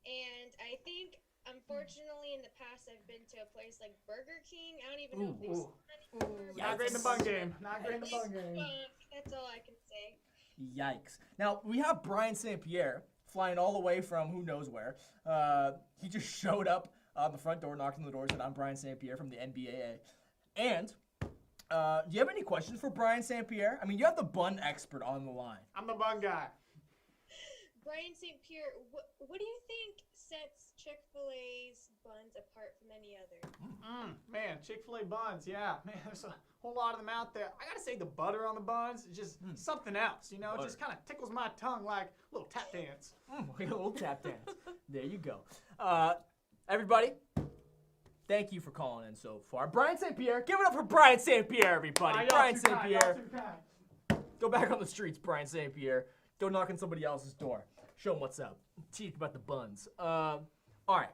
Speaker 11: and I think, unfortunately, in the past, I've been to a place like Burger King. I don't even know if they still anymore. but
Speaker 7: Not great in the bun game. Not great in the bun game.
Speaker 11: That's all I can say.
Speaker 1: Yikes. Now, we have Brian St. Pierre flying all the way from who knows where. He just showed up on the front door, knocked on the door, said, I'm Brian St. Pierre from the NBAA. And, do you have any questions for Brian St. Pierre? I mean, you have the bun expert on the line.
Speaker 7: I'm the bun guy.
Speaker 11: Brian St. Pierre, what do you think sets Chick-fil-A's buns apart from any other?
Speaker 7: Man, Chick-fil-A buns, yeah. Man, there's a whole lot of them out there. I gotta say the butter on the buns is just something else, you know? It just kind of tickles my tongue like a little tap dance.
Speaker 1: Like a little tap dance. There you go. Everybody, thank you for calling in so far. Brian St. Pierre, give it up for Brian St. Pierre, everybody.
Speaker 7: Y'all
Speaker 1: Brian
Speaker 7: too
Speaker 1: St.
Speaker 7: kind,
Speaker 1: Pierre.
Speaker 7: y'all too kind.
Speaker 1: Go back on the streets, Brian St. Pierre. Go knock on somebody else's door. Show them what's up. Teach about the buns. All right.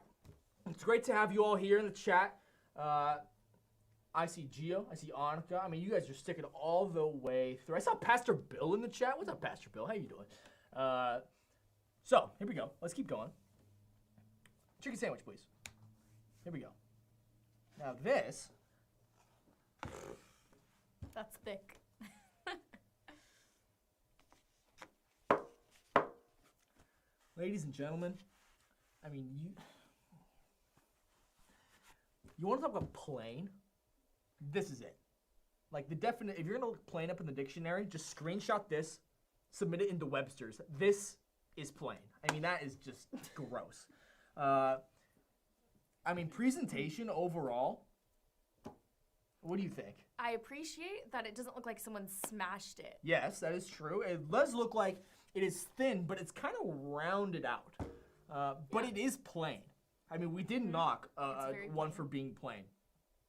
Speaker 1: It's great to have you all here in the chat. I see Gio. I see Annika. I mean, you guys are sticking all the way through. I saw Pastor Bill in the chat. What's up, Pastor Bill? How you doing? So, here we go. Let's keep going. Chicken sandwich, please. Here we go. Now this.
Speaker 2: That's thick.
Speaker 1: Ladies and gentlemen, I mean, you want to talk about plain? This is it. Like the definite, if you're gonna look plain up in the dictionary, just screenshot this, submit it into Webster's. This is plain. I mean, that is just gross. I mean, presentation overall, what do you think?
Speaker 2: I appreciate that it doesn't look like someone smashed it.
Speaker 1: Yes, that is true. It does look like it is thin, but it's kind of rounded out. But it is plain. I mean, we did knock one for being plain.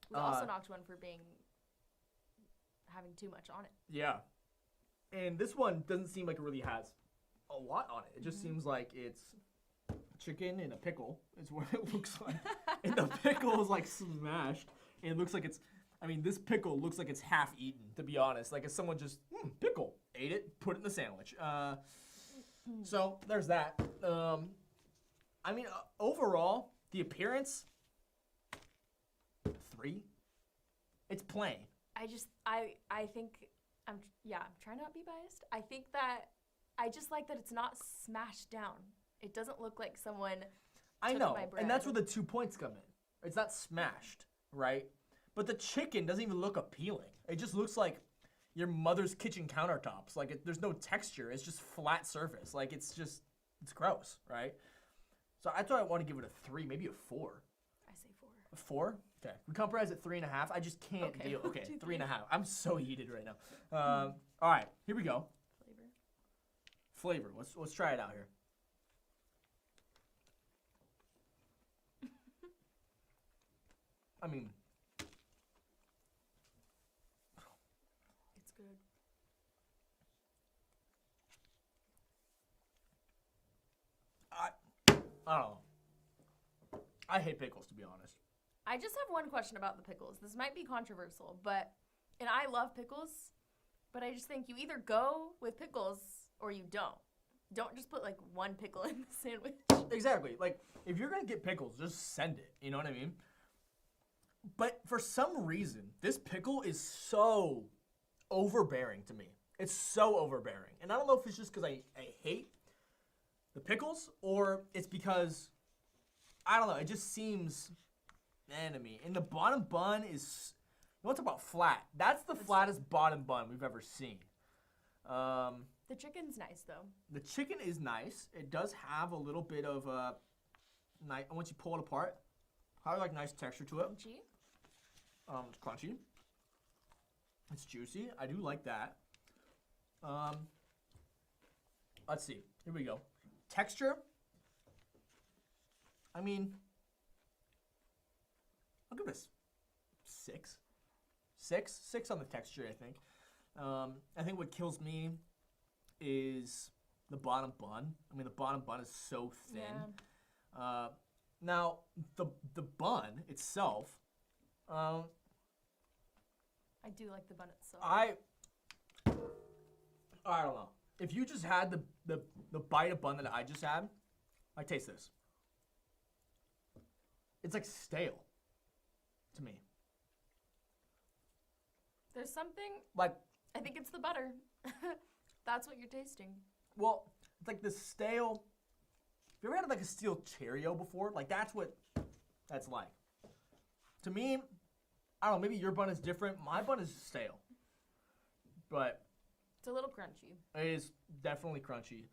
Speaker 2: We also knocked one for having too much on it.
Speaker 1: Yeah. And this one doesn't seem like it really has a lot on it. It just seems like it's chicken and a pickle is what it looks like. And the pickle is like smashed. And it looks like it's, I mean, this pickle looks like it's half eaten, to be honest. Like if someone just, pickle, ate it, put it in the sandwich. So there's that. I mean, overall, the appearance, 3. It's plain.
Speaker 2: I think, I'm trying to not be biased. I think that, I just like that it's not smashed down. It doesn't look like someone
Speaker 1: I
Speaker 2: took
Speaker 1: know,
Speaker 2: my bread.
Speaker 1: and that's where the 2 points come in. It's not smashed, right? But the chicken doesn't even look appealing. It just looks like your mother's kitchen countertops. Like there's no texture. It's just flat surface. Like it's gross, right? So I thought I want to give it a 3, maybe a 4.
Speaker 2: I say 4.
Speaker 1: A 4? Okay. We compromise at 3.5. I just can't deal. Okay, 3.5. I'm so heated right now. All right, here we go. Flavor. Let's try it out here. I mean,
Speaker 2: it's good.
Speaker 1: I don't know. I hate pickles, to be honest.
Speaker 2: I just have one question about the pickles. This might be controversial, and I love pickles, but I just think you either go with pickles or you don't. Don't just put like one pickle in the sandwich.
Speaker 1: Exactly. Like, if you're gonna get pickles, just send it. You know what I mean? But for some reason, this pickle is so overbearing to me. It's so overbearing. And I don't know if it's just because I hate the pickles or it's because, I don't know, it just seems to me. And the bottom bun is, you want to talk about flat. That's the flattest bottom bun we've ever seen.
Speaker 2: The chicken's nice though.
Speaker 1: The chicken is nice. It does have a little bit of once you pull it apart, probably like nice texture to it.
Speaker 2: Crunchy.
Speaker 1: It's crunchy. It's juicy. I do like that. Let's see. Here we go. Texture. I mean, I'll give this 6. 6 on the texture, I think. I think what kills me is the bottom bun. I mean, the bottom bun is so thin.
Speaker 2: Yeah.
Speaker 1: Now, the bun itself,
Speaker 2: I do like the bun itself.
Speaker 1: I don't know. If you just had the bite of bun that I just had, I taste this. It's like stale to me.
Speaker 2: There's something,
Speaker 1: Like,
Speaker 2: I think it's the butter. That's what you're tasting.
Speaker 1: well, it's like the stale. Have you ever had like a stale Cheerio before? Like that's what that's like. To me, I don't know, maybe your bun is different. My bun is stale. But
Speaker 2: It's a little crunchy.
Speaker 1: it is definitely crunchy.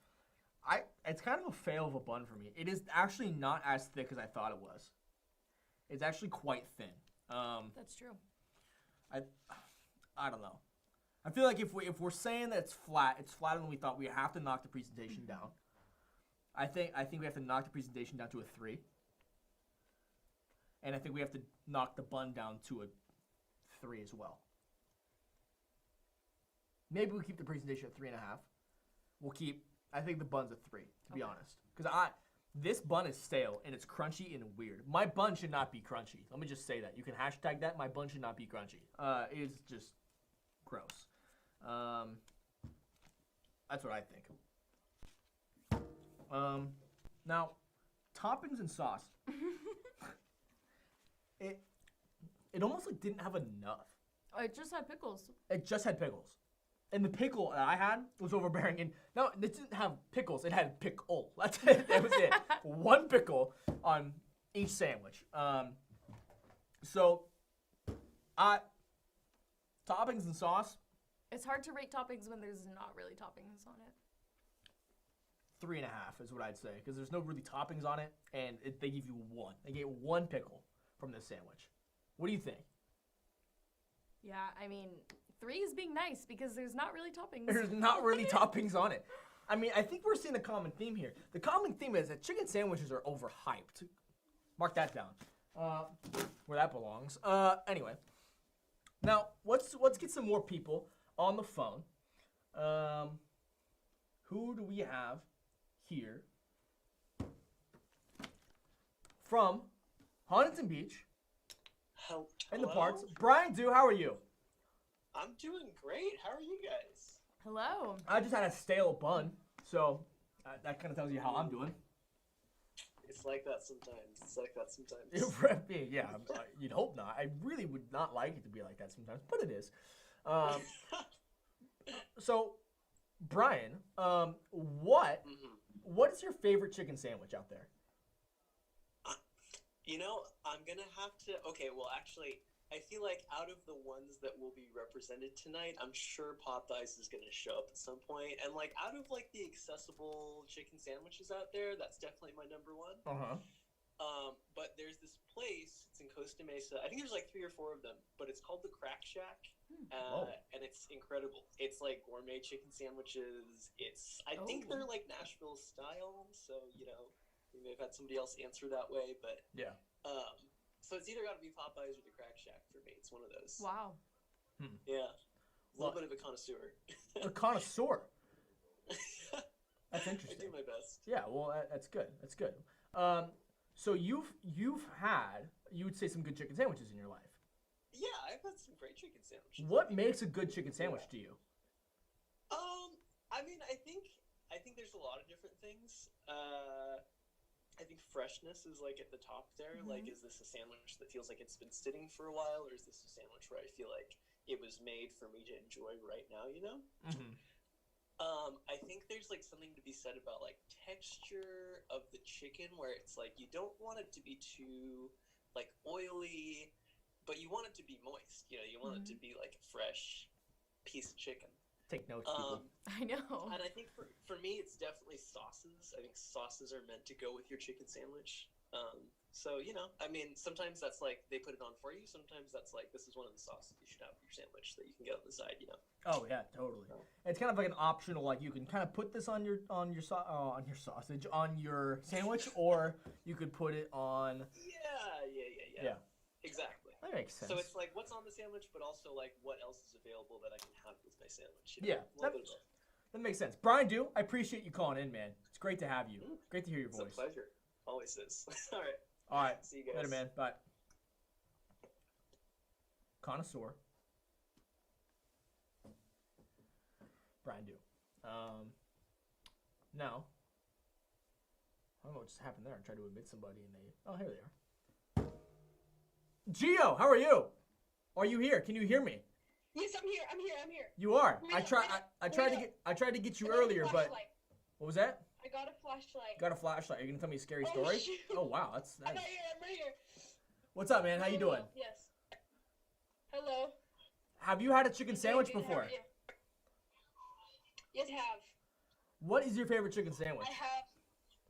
Speaker 1: It's kind of a fail of a bun for me. It is actually not as thick as I thought it was. It's actually quite thin.
Speaker 2: That's true.
Speaker 1: I don't know. I feel like if we're saying that it's flatter than we thought. We have to knock the presentation down. I think we have to knock the presentation down to a 3. And I think we have to knock the bun down to a 3 as well. Maybe we keep the presentation at 3.5. I think the bun's a 3, to be honest. Because this bun is stale and it's crunchy and weird. My bun should not be crunchy. Let me just say that. You can hashtag that. My bun should not be crunchy. It is just gross. That's what I think. Now, toppings and sauce. It almost like didn't have enough.
Speaker 2: It just had pickles.
Speaker 1: It just had pickles. And the pickle that I had was overbearing. And no, it didn't have pickles. It had pickle. That's it. That was it. One pickle on each sandwich. So, toppings and sauce.
Speaker 2: It's hard to rate toppings when there's not really toppings on it.
Speaker 1: 3.5 is what I'd say, because there's no really toppings on it, and they give you one. They get one pickle from this sandwich. What do you think?
Speaker 2: Yeah, I mean, 3 is being nice because there's not really toppings.
Speaker 1: There's not really toppings on it. I mean, I think we're seeing a common theme here. The common theme is that chicken sandwiches are overhyped. Mark that down. Where that belongs. Anyway. Now, let's get some more people on the phone. Who do we have here? From Huntington Beach. In the parts. Brian Dew, how are you?
Speaker 12: I'm doing great. How are you guys?
Speaker 2: Hello.
Speaker 1: I just had a stale bun, so that kind of tells you how I'm doing.
Speaker 12: It's like that sometimes.
Speaker 1: Yeah, you'd hope not. I really would not like it to be like that sometimes, but it is. So, Brian, what is your favorite chicken sandwich out there?
Speaker 12: You know, I'm gonna have to. Okay, well, actually, I feel like out of the ones that will be represented tonight, I'm sure Popeyes is gonna show up at some point. And like, out of like the accessible chicken sandwiches out there, that's definitely my number one. But there's this place. It's in Costa Mesa. I think there's like 3 or 4 of them, but it's called the Crack Shack, and it's incredible. It's like gourmet chicken sandwiches. I think they're like Nashville style, so you know. We may have had somebody else answer that way, but
Speaker 1: yeah.
Speaker 12: So it's either got to be Popeyes or the Crack Shack for me. It's one of those.
Speaker 2: Wow.
Speaker 12: Yeah, a little bit of a connoisseur.
Speaker 1: A connoisseur. That's interesting.
Speaker 12: I do my best.
Speaker 1: Yeah, well, that's good. That's good. So you've had, you would say, some good chicken sandwiches in your life.
Speaker 12: Yeah, I've had some great chicken sandwiches.
Speaker 1: What makes a good chicken sandwich to you?
Speaker 12: I mean, I think there's a lot of different things. I think freshness is like at the top there. Like, is this a sandwich that feels like it's been sitting for a while, or is this a sandwich where I feel like it was made for me to enjoy right now, you know? I think there's like something to be said about like texture of the chicken, where it's like you don't want it to be too like oily, but you want it to be moist. You know, you want it to be like a fresh piece of chicken.
Speaker 1: Take notes, people.
Speaker 2: I know.
Speaker 12: And I think for me, it's definitely sauces. I think sauces are meant to go with your chicken sandwich. So, you know, I mean, sometimes that's like they put it on for you. Sometimes that's like, this is one of the sauces you should have with your sandwich that you can get on the side, you know?
Speaker 1: Oh, yeah, totally. It's kind of like an optional, like you can kind of put this on your sausage, on your sandwich, or you could put it on... Yeah.
Speaker 12: Exactly.
Speaker 1: That makes sense.
Speaker 12: So it's like what's on the sandwich, but also like what else is available that I can have with my sandwich. You know?
Speaker 1: Yeah, that makes sense. Brian Dew, I appreciate you calling in, man. It's great to have you. Great to hear your voice.
Speaker 12: It's a pleasure. Always is. All right.
Speaker 1: All right.
Speaker 12: See you guys.
Speaker 1: Later, man. Bye. Connoisseur. Brian Dew. Now, I don't know what just happened there. I tried to admit somebody and they... Oh, here they are. Gio, how are you? Are you here? Can you hear me?
Speaker 11: Yes, I'm here.
Speaker 1: You are. I tried to get you earlier, but what was that?
Speaker 11: I got a flashlight.
Speaker 1: Got a flashlight. Are you gonna tell me a scary story?
Speaker 11: Shoot.
Speaker 1: Oh wow, that's nice.
Speaker 11: I'm right here.
Speaker 1: What's up, man? How you doing?
Speaker 11: Yes. Hello.
Speaker 1: Have you had a chicken sandwich before?
Speaker 11: Yes, I have.
Speaker 1: What is your favorite chicken sandwich?
Speaker 11: I have.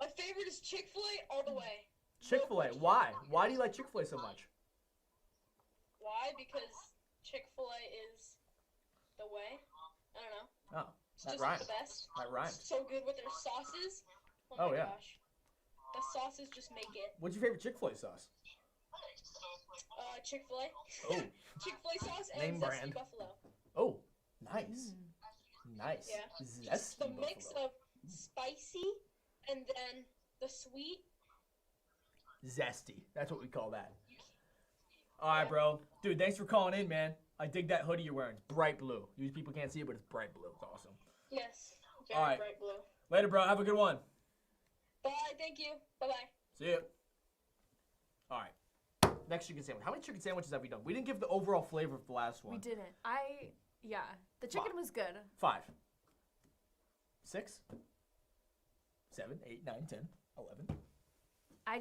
Speaker 11: My favorite is Chick-fil-A all the way.
Speaker 1: Chick-fil-A. Why? Why do you like Chick-fil-A so much?
Speaker 11: Why? Because Chick-fil-A is the way. I don't know.
Speaker 1: Oh,
Speaker 11: it's
Speaker 1: that
Speaker 11: just
Speaker 1: rhymes.
Speaker 11: the best.
Speaker 1: That rhymes.
Speaker 11: So good with their sauces.
Speaker 1: Oh,
Speaker 11: my
Speaker 1: yeah.
Speaker 11: gosh. The sauces just make it.
Speaker 1: What's your favorite Chick-fil-A sauce?
Speaker 11: Chick-fil-A.
Speaker 1: Oh.
Speaker 11: Chick-fil-A sauce and
Speaker 1: Name
Speaker 11: zesty
Speaker 1: brand.
Speaker 11: buffalo.
Speaker 1: Oh, nice. Nice.
Speaker 11: Yeah.
Speaker 1: Zesty
Speaker 11: The mix
Speaker 1: buffalo.
Speaker 11: of spicy and then the sweet.
Speaker 1: Zesty. That's what we call that. All right, bro. Dude, thanks for calling in, man. I dig that hoodie you're wearing. It's bright blue. You people can't see it, but it's bright blue. It's awesome.
Speaker 11: Yes.
Speaker 1: All right.
Speaker 11: Bright blue.
Speaker 1: Later, bro. Have a good one.
Speaker 11: Bye. Thank you. Bye-bye.
Speaker 1: See ya. All right. Next chicken sandwich. How many chicken sandwiches have we done? We didn't give the overall flavor of the last one.
Speaker 2: We didn't. Yeah. The chicken was good.
Speaker 1: 5, 6, 7, 8, 9, 10, 11.
Speaker 2: I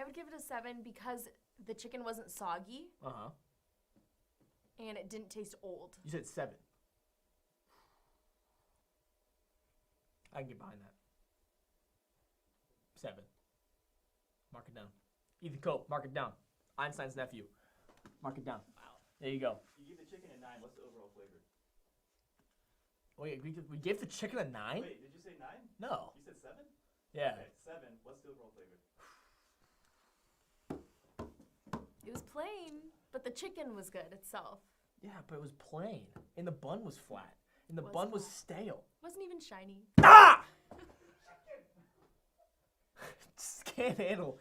Speaker 2: would give it a 7 because the chicken wasn't soggy
Speaker 1: Uh-huh.
Speaker 2: and it didn't taste old.
Speaker 1: You said 7. I can get behind that. 7. Mark it down. Ethan Cope, mark it down. Einstein's nephew. Mark it down. Wow. There you go.
Speaker 5: You give the chicken a 9. What's the overall flavor?
Speaker 1: Wait, we gave the chicken a 9?
Speaker 5: Wait, did you say 9?
Speaker 1: No.
Speaker 5: You said 7?
Speaker 1: Yeah.
Speaker 5: Okay, 7. What's the overall flavor?
Speaker 2: It was plain, but the chicken was good itself.
Speaker 1: Yeah, but it was plain. And the bun was flat. And the
Speaker 2: Was
Speaker 1: bun was
Speaker 2: flat.
Speaker 1: stale.
Speaker 2: Wasn't even shiny.
Speaker 1: Ah! Just can't handle.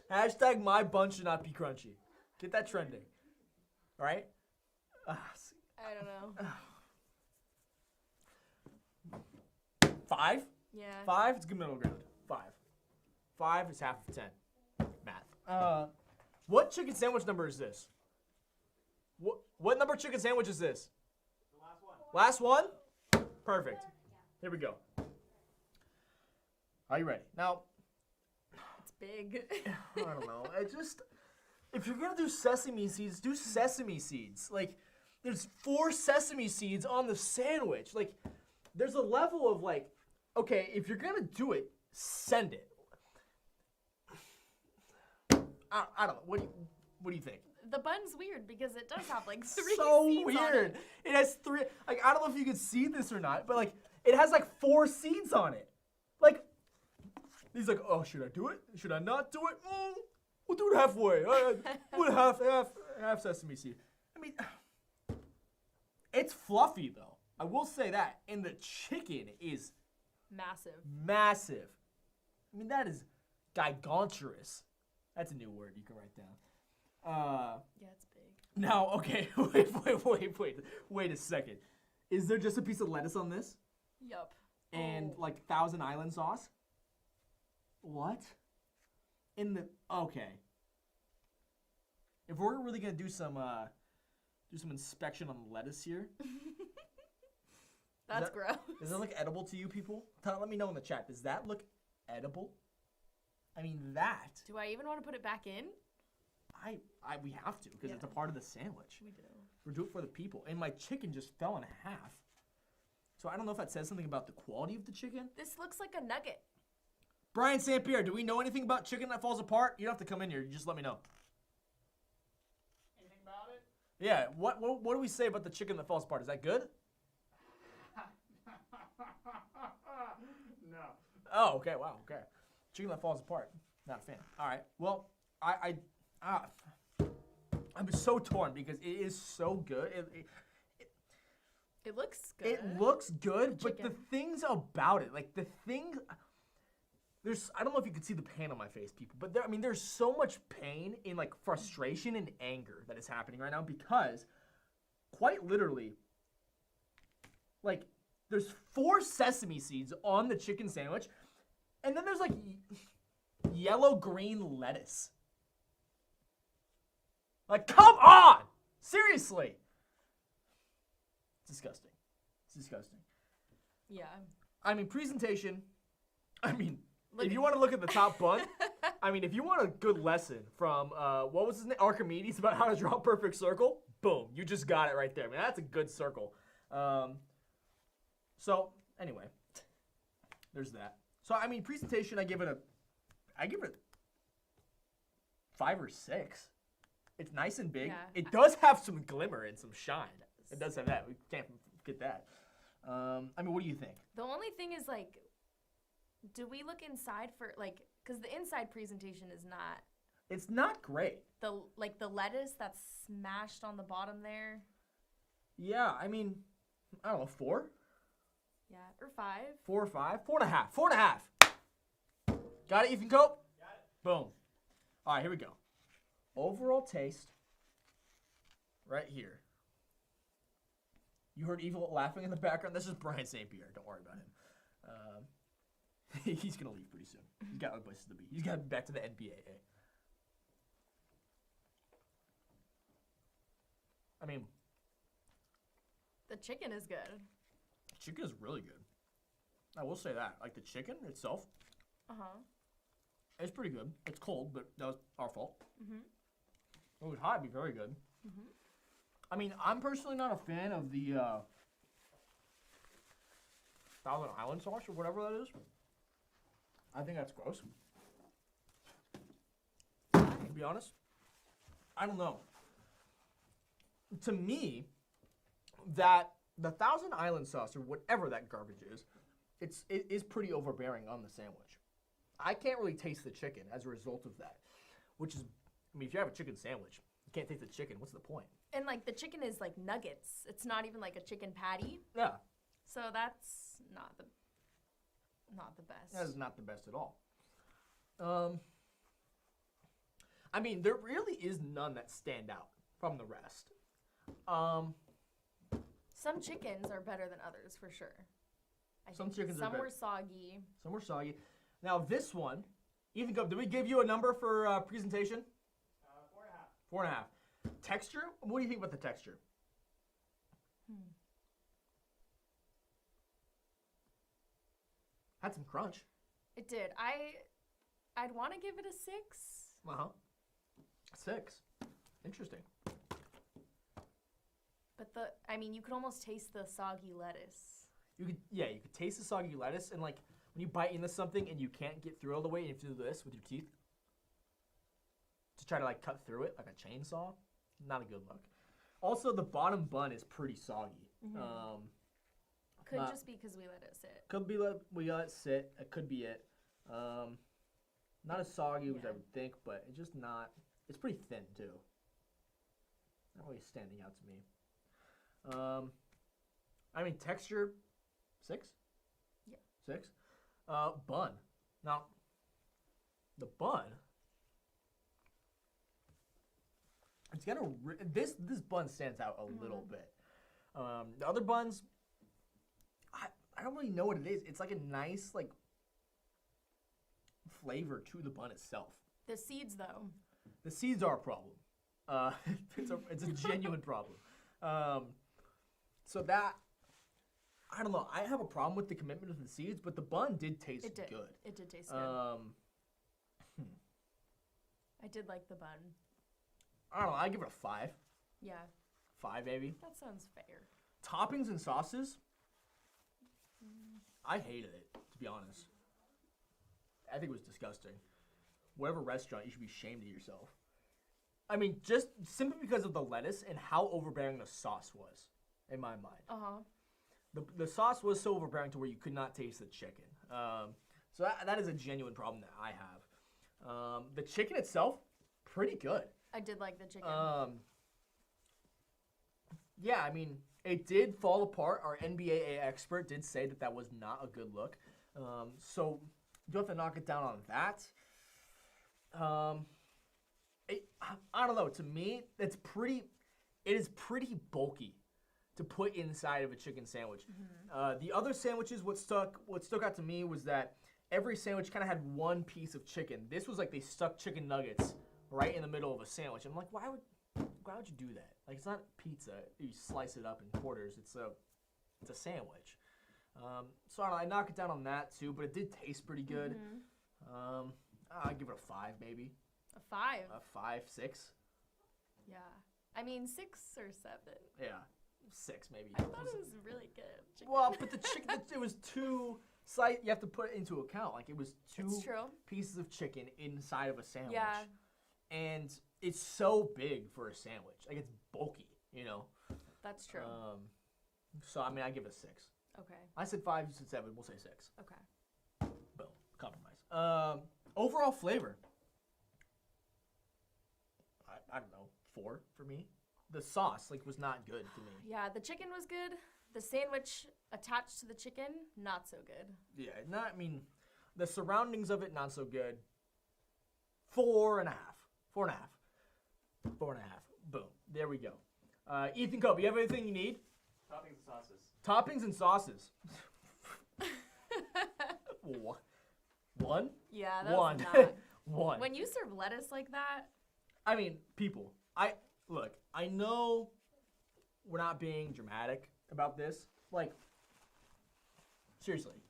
Speaker 1: Hashtag my bun should not be crunchy. Get that trending. All right?
Speaker 2: I don't know.
Speaker 1: 5?
Speaker 2: Yeah.
Speaker 1: 5? It's good middle ground. 5. 5 is half of 10. Math. What chicken sandwich number is this? What number chicken sandwich is this?
Speaker 5: The last one.
Speaker 1: Last one? Perfect. Here we go. Are you ready? Now,
Speaker 2: It's big.
Speaker 1: I don't know. If you're gonna do sesame seeds, do sesame seeds. Like, there's 4 sesame seeds on the sandwich. Like, there's a level of like, okay, if you're gonna do it, send it. I don't know. What do you think?
Speaker 2: The bun's weird because it does have like 3
Speaker 1: So
Speaker 2: seeds on
Speaker 1: weird. It has 3. Like, I don't know if you can see this or not, but like, it has like 4 seeds on it. Like, he's like, oh, should I do it? Should I not do it? We'll do it halfway. We'll half sesame seed. I mean, it's fluffy though. I will say that. And the chicken is
Speaker 2: Massive.
Speaker 1: massive. I mean, that is gigantorous. That's a new word you can write down.
Speaker 2: Yeah, it's big.
Speaker 1: Now, okay, wait a second. Is there just a piece of lettuce on this?
Speaker 2: Yup.
Speaker 1: And like Thousand Island sauce? What? Okay. If we're really gonna do some inspection on the lettuce here,
Speaker 2: That's gross.
Speaker 1: does that look edible to you people? Let me know in the chat. Does that look edible? I mean that.
Speaker 2: Do I even want to put it back in?
Speaker 1: We have to because it's a part of the sandwich.
Speaker 2: We do.
Speaker 1: We're doing it for the people. And my chicken just fell in half. So I don't know if that says something about the quality of the chicken.
Speaker 2: This looks like a nugget.
Speaker 1: Brian St. Pierre, do we know anything about chicken that falls apart? You don't have to come in here. You just let me know.
Speaker 7: Anything about it?
Speaker 1: Yeah. What do we say about the chicken that falls apart? Is that good?
Speaker 7: No.
Speaker 1: Oh, okay. Wow. Okay. Chicken that falls apart. Not a fan. All right. Well, I'm so torn because it is so good.
Speaker 2: It looks good.
Speaker 1: It looks good, but the
Speaker 2: chicken.
Speaker 1: things about it, like the things, I don't know if you can see the pain on my face, people, but there's so much pain and like frustration and anger that is happening right now because, quite literally, like there's 4 sesame seeds on the chicken sandwich, and then there's like yellow-green lettuce. Like, come on! Seriously! It's disgusting. It's disgusting.
Speaker 2: Yeah.
Speaker 1: I mean, presentation. I mean,
Speaker 2: Look
Speaker 1: if you
Speaker 2: at-
Speaker 1: want to look at the top bun, I mean, if you want a good lesson from, what was his name? Archimedes about how to draw a perfect circle, boom, you just got it right there. I mean, that's a good circle. So, anyway, there's that. So, I mean, presentation, I give it 5 or 6. It's nice and big.
Speaker 2: Yeah.
Speaker 1: It does have some glimmer and some shine. It does have that. We can't forget that. I mean, what do you think?
Speaker 2: The only thing is, like, do we look inside for, like, because the inside presentation is not.
Speaker 1: It's not great.
Speaker 2: The lettuce that's smashed on the bottom there.
Speaker 1: Yeah, I mean, I don't know, 4?
Speaker 2: Yeah, or 5.
Speaker 1: 4 or 5? 4.5. 4.5. Got it, Ethan Cope?
Speaker 5: Got it.
Speaker 1: Boom. All right, here we go. Overall taste, right here. You heard Evil laughing in the background? This is Brian St. Pierre. Don't worry about him. He's gonna leave pretty soon. He's got other places to be. He's got to be back to the NBAA. I mean,
Speaker 2: The chicken is good.
Speaker 1: chicken is really good. I will say that. Like the chicken itself, it's pretty good. It's cold, but that was our fault. If it was hot, it'd be very good. I mean, I'm personally not a fan of the Thousand Island sauce or whatever that is. I think that's gross. To be honest, I don't know. To me, that the Thousand Island sauce or whatever that garbage is, it is pretty overbearing on the sandwich. I can't really taste the chicken as a result of that, which is, I mean, if you have a chicken sandwich, you can't taste the chicken. What's the point?
Speaker 2: And like the chicken is like nuggets. It's not even like a chicken patty.
Speaker 1: Yeah,
Speaker 2: So that's not the best.
Speaker 1: that is not the best at all. I mean, there really is none that stand out from the rest.
Speaker 2: Some chickens are better than others for sure.
Speaker 1: Some chickens are
Speaker 2: some
Speaker 1: better.
Speaker 2: were soggy.
Speaker 1: Some were soggy. Now this one, Ethan, did we give you a number for presentation? 4.5. 4.5. Texture? What do you think about the texture? Had some crunch.
Speaker 2: It did. I'd want to give it a 6.
Speaker 1: 6. Interesting.
Speaker 2: But you could almost taste the soggy lettuce.
Speaker 1: You could taste the soggy lettuce, and like when you bite into something and you can't get through all the way, and you have to do this with your teeth to try to like cut through it like a chainsaw. Not a good look. Also, the bottom bun is pretty soggy.
Speaker 2: Could just be because we let it sit.
Speaker 1: Could be we let it sit. It could be it. Not as soggy as I would think, but it's just not. It's pretty thin too. Not really standing out to me. I mean texture, 6.
Speaker 2: Yeah.
Speaker 1: 6. Bun. Now, the bun. It's gonna. This bun stands out a little bit. The other buns. I don't really know what it is. It's like a nice like flavor to the bun itself.
Speaker 2: The seeds though.
Speaker 1: The seeds are a problem. It's a genuine problem. So that I don't know. I have a problem with the commitment of the seeds, but the bun did taste good.
Speaker 2: It did taste good. I did like the bun.
Speaker 1: I don't know. I give it a 5.
Speaker 2: Yeah.
Speaker 1: 5 maybe.
Speaker 2: That sounds fair.
Speaker 1: Toppings and sauces. I hated it, to be honest. I think it was disgusting. Whatever restaurant, you should be ashamed of yourself. I mean, just simply because of the lettuce and how overbearing the sauce was, in my mind. The sauce was so overbearing to where you could not taste the chicken. So that is a genuine problem that I have. The chicken itself, pretty good.
Speaker 2: I did like the chicken.
Speaker 1: Yeah, I mean, it did fall apart. Our NBAA expert did say that was not a good look. So you have to knock it down on that. I don't know. To me, it is pretty bulky to put inside of a chicken sandwich. The other sandwiches, what stuck out to me was that every sandwich kind of had one piece of chicken. This was like they stuck chicken nuggets right in the middle of a sandwich. I'm like, why would you do that? Like, it's not pizza. You slice it up in quarters. It's a sandwich. So I knock it down on that too, but it did taste pretty good. I'd give it a 5 maybe.
Speaker 2: A 5?
Speaker 1: A 5, 6.
Speaker 2: Yeah. I mean, 6 or 7.
Speaker 1: Yeah, 6 maybe.
Speaker 2: I thought it was really good. Chicken.
Speaker 1: Well, but the chicken, it was 2 slice. You have to put it into account. Like, it was 2 pieces of chicken inside of a sandwich.
Speaker 2: Yeah.
Speaker 1: And it's so big for a sandwich. Like, it's bulky, you know?
Speaker 2: That's true.
Speaker 1: So, I mean, I give it a 6.
Speaker 2: Okay.
Speaker 1: I said 5, you said 7. We'll say 6.
Speaker 2: Okay.
Speaker 1: Boom. Compromise. Overall flavor. I don't know. 4 for me. The sauce, was not good to me.
Speaker 2: Yeah, the chicken was good. The sandwich attached to the chicken, not so good.
Speaker 1: Yeah, the surroundings of it, not so good. 4.5. 4.5. 4.5. Boom. There we go. Ethan Cope, you have anything you need?
Speaker 5: Toppings and sauces.
Speaker 1: Toppings and sauces. What? One?
Speaker 2: Yeah, that
Speaker 1: One.
Speaker 2: was not.
Speaker 1: One.
Speaker 2: When you serve lettuce like that,
Speaker 1: I mean, people. Look. I know we're not being dramatic about this. Like, seriously,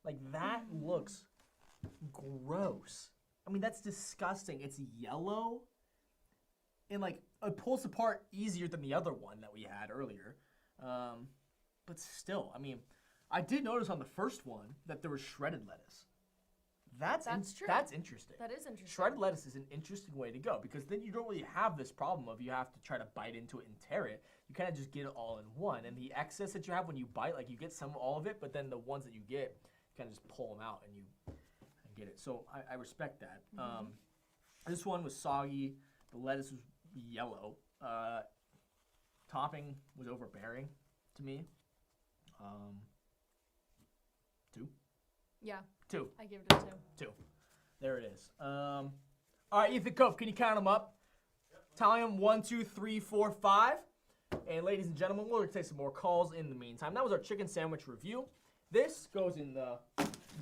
Speaker 1: like that looks gross. I mean, that's disgusting. It's yellow, and like it pulls apart easier than the other one that we had earlier. But still, I mean, I did notice on the first one that there was shredded lettuce. That's
Speaker 2: true.
Speaker 1: That's interesting.
Speaker 2: that is interesting.
Speaker 1: Shredded lettuce is an interesting way to go because then you don't really have this problem of you have to try to bite into it and tear it. You kind of just get it all in one. And the excess that you have when you bite, like you get all of it, but then the ones that you get, you kind of just pull them out and you get it. So I respect that. This one was soggy. The lettuce was yellow. Topping was overbearing to me. 2.
Speaker 2: Yeah.
Speaker 1: 2.
Speaker 2: I give it a 2.
Speaker 1: 2. There it is. All right, Ethan Cove, can you count them up? Tally them 1, 2, 3, 4, 5. And ladies and gentlemen, we'll take some more calls in the meantime. That was our chicken sandwich review. This goes in the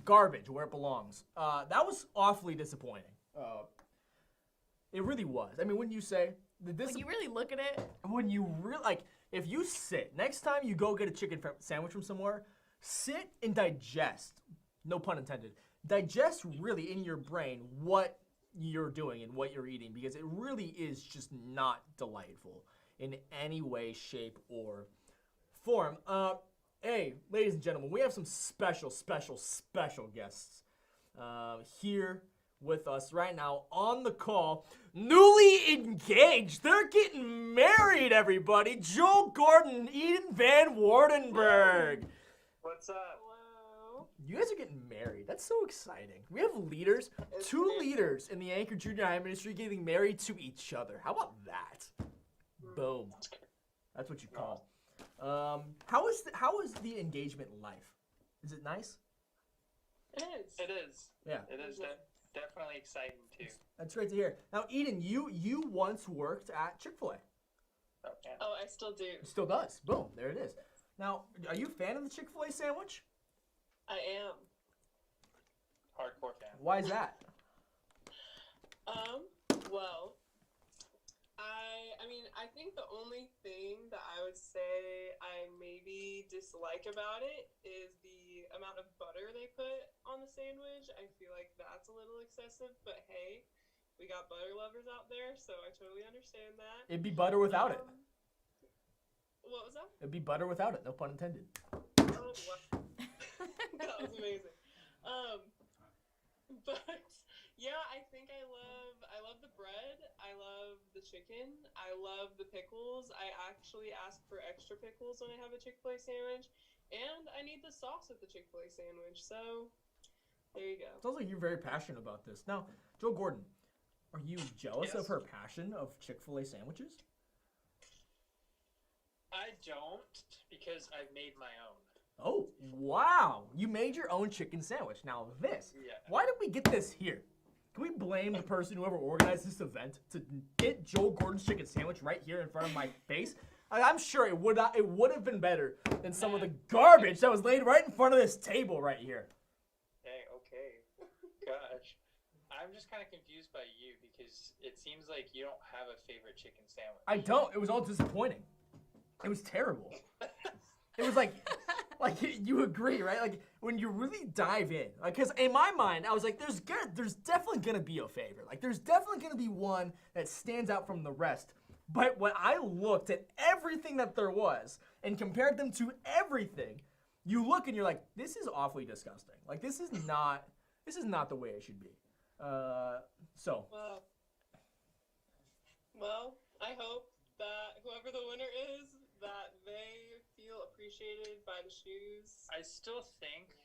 Speaker 1: garbage where it belongs. That was awfully disappointing. It really was. I mean, when you say this,
Speaker 2: When you really look at it,
Speaker 1: when you really like, if you sit next time you go get a chicken sandwich from somewhere, sit and digest. No pun intended. Digest really in your brain what you're doing and what you're eating because it really is just not delightful in any way, shape, or form. Hey, ladies and gentlemen, we have some special guests here with us right now on the call. Newly engaged. They're getting married, everybody. Joel Gordon, Eden Van Wardenberg.
Speaker 12: What's up?
Speaker 1: You guys are getting married. That's so exciting. We have leaders, 2 leaders in the Anchor Junior High ministry getting married to each other. How about that? Boom. That's what you call. How is the engagement life? Is it nice?
Speaker 12: It is. It is.
Speaker 1: Yeah.
Speaker 12: It is definitely exciting too.
Speaker 1: That's great to hear. Now, Eden, you once worked at Chick-fil-A.
Speaker 12: Oh, I still do.
Speaker 1: Still does. Boom. There it is. Now, are you a fan of the Chick-fil-A sandwich?
Speaker 12: I am.
Speaker 9: Hardcore fan.
Speaker 1: Why is that?
Speaker 13: Well, I mean, I think the only thing that I would say I maybe dislike about it is the amount of butter they put on the sandwich. I feel like that's a little excessive, but hey, we got butter lovers out there, so I totally understand that.
Speaker 1: It'd be butter without it.
Speaker 13: What was that?
Speaker 1: It'd be butter without it. No pun intended.
Speaker 13: Oh, wow. That was amazing. But yeah, I think I love the bread. I love the chicken. I love the pickles. I actually ask for extra pickles when I have a Chick-fil-A sandwich, and I need the sauce with the Chick-fil-A sandwich. So there you go.
Speaker 1: Sounds like you're very passionate about this. Now, Joe Gordon, are you jealous of her passion of Chick-fil-A sandwiches?
Speaker 9: I don't because I've made my own.
Speaker 1: Oh, wow. You made your own chicken sandwich. Now this,
Speaker 9: Yeah.
Speaker 1: why did we get this here? Can we blame the person whoever organized this event to get Joel Gordon's chicken sandwich right here in front of my face? I'm sure it would have been better than some of the garbage that was laid right in front of this table right here.
Speaker 9: Hey, okay. Gosh. I'm just kind of confused by you because it seems like you don't have a favorite chicken sandwich.
Speaker 1: I don't. It was all disappointing. It was terrible. It was like you agree, right? Like when you really dive in, like because in my mind I was like, there's definitely gonna be a favorite. Like there's definitely gonna be one that stands out from the rest. But when I looked at everything that there was and compared them to everything, you look and you're like, this is awfully disgusting. Like this is not the way it should be.
Speaker 13: Well, I hope that whoever the winner is, that they feel appreciated by the Shews.
Speaker 9: I still think,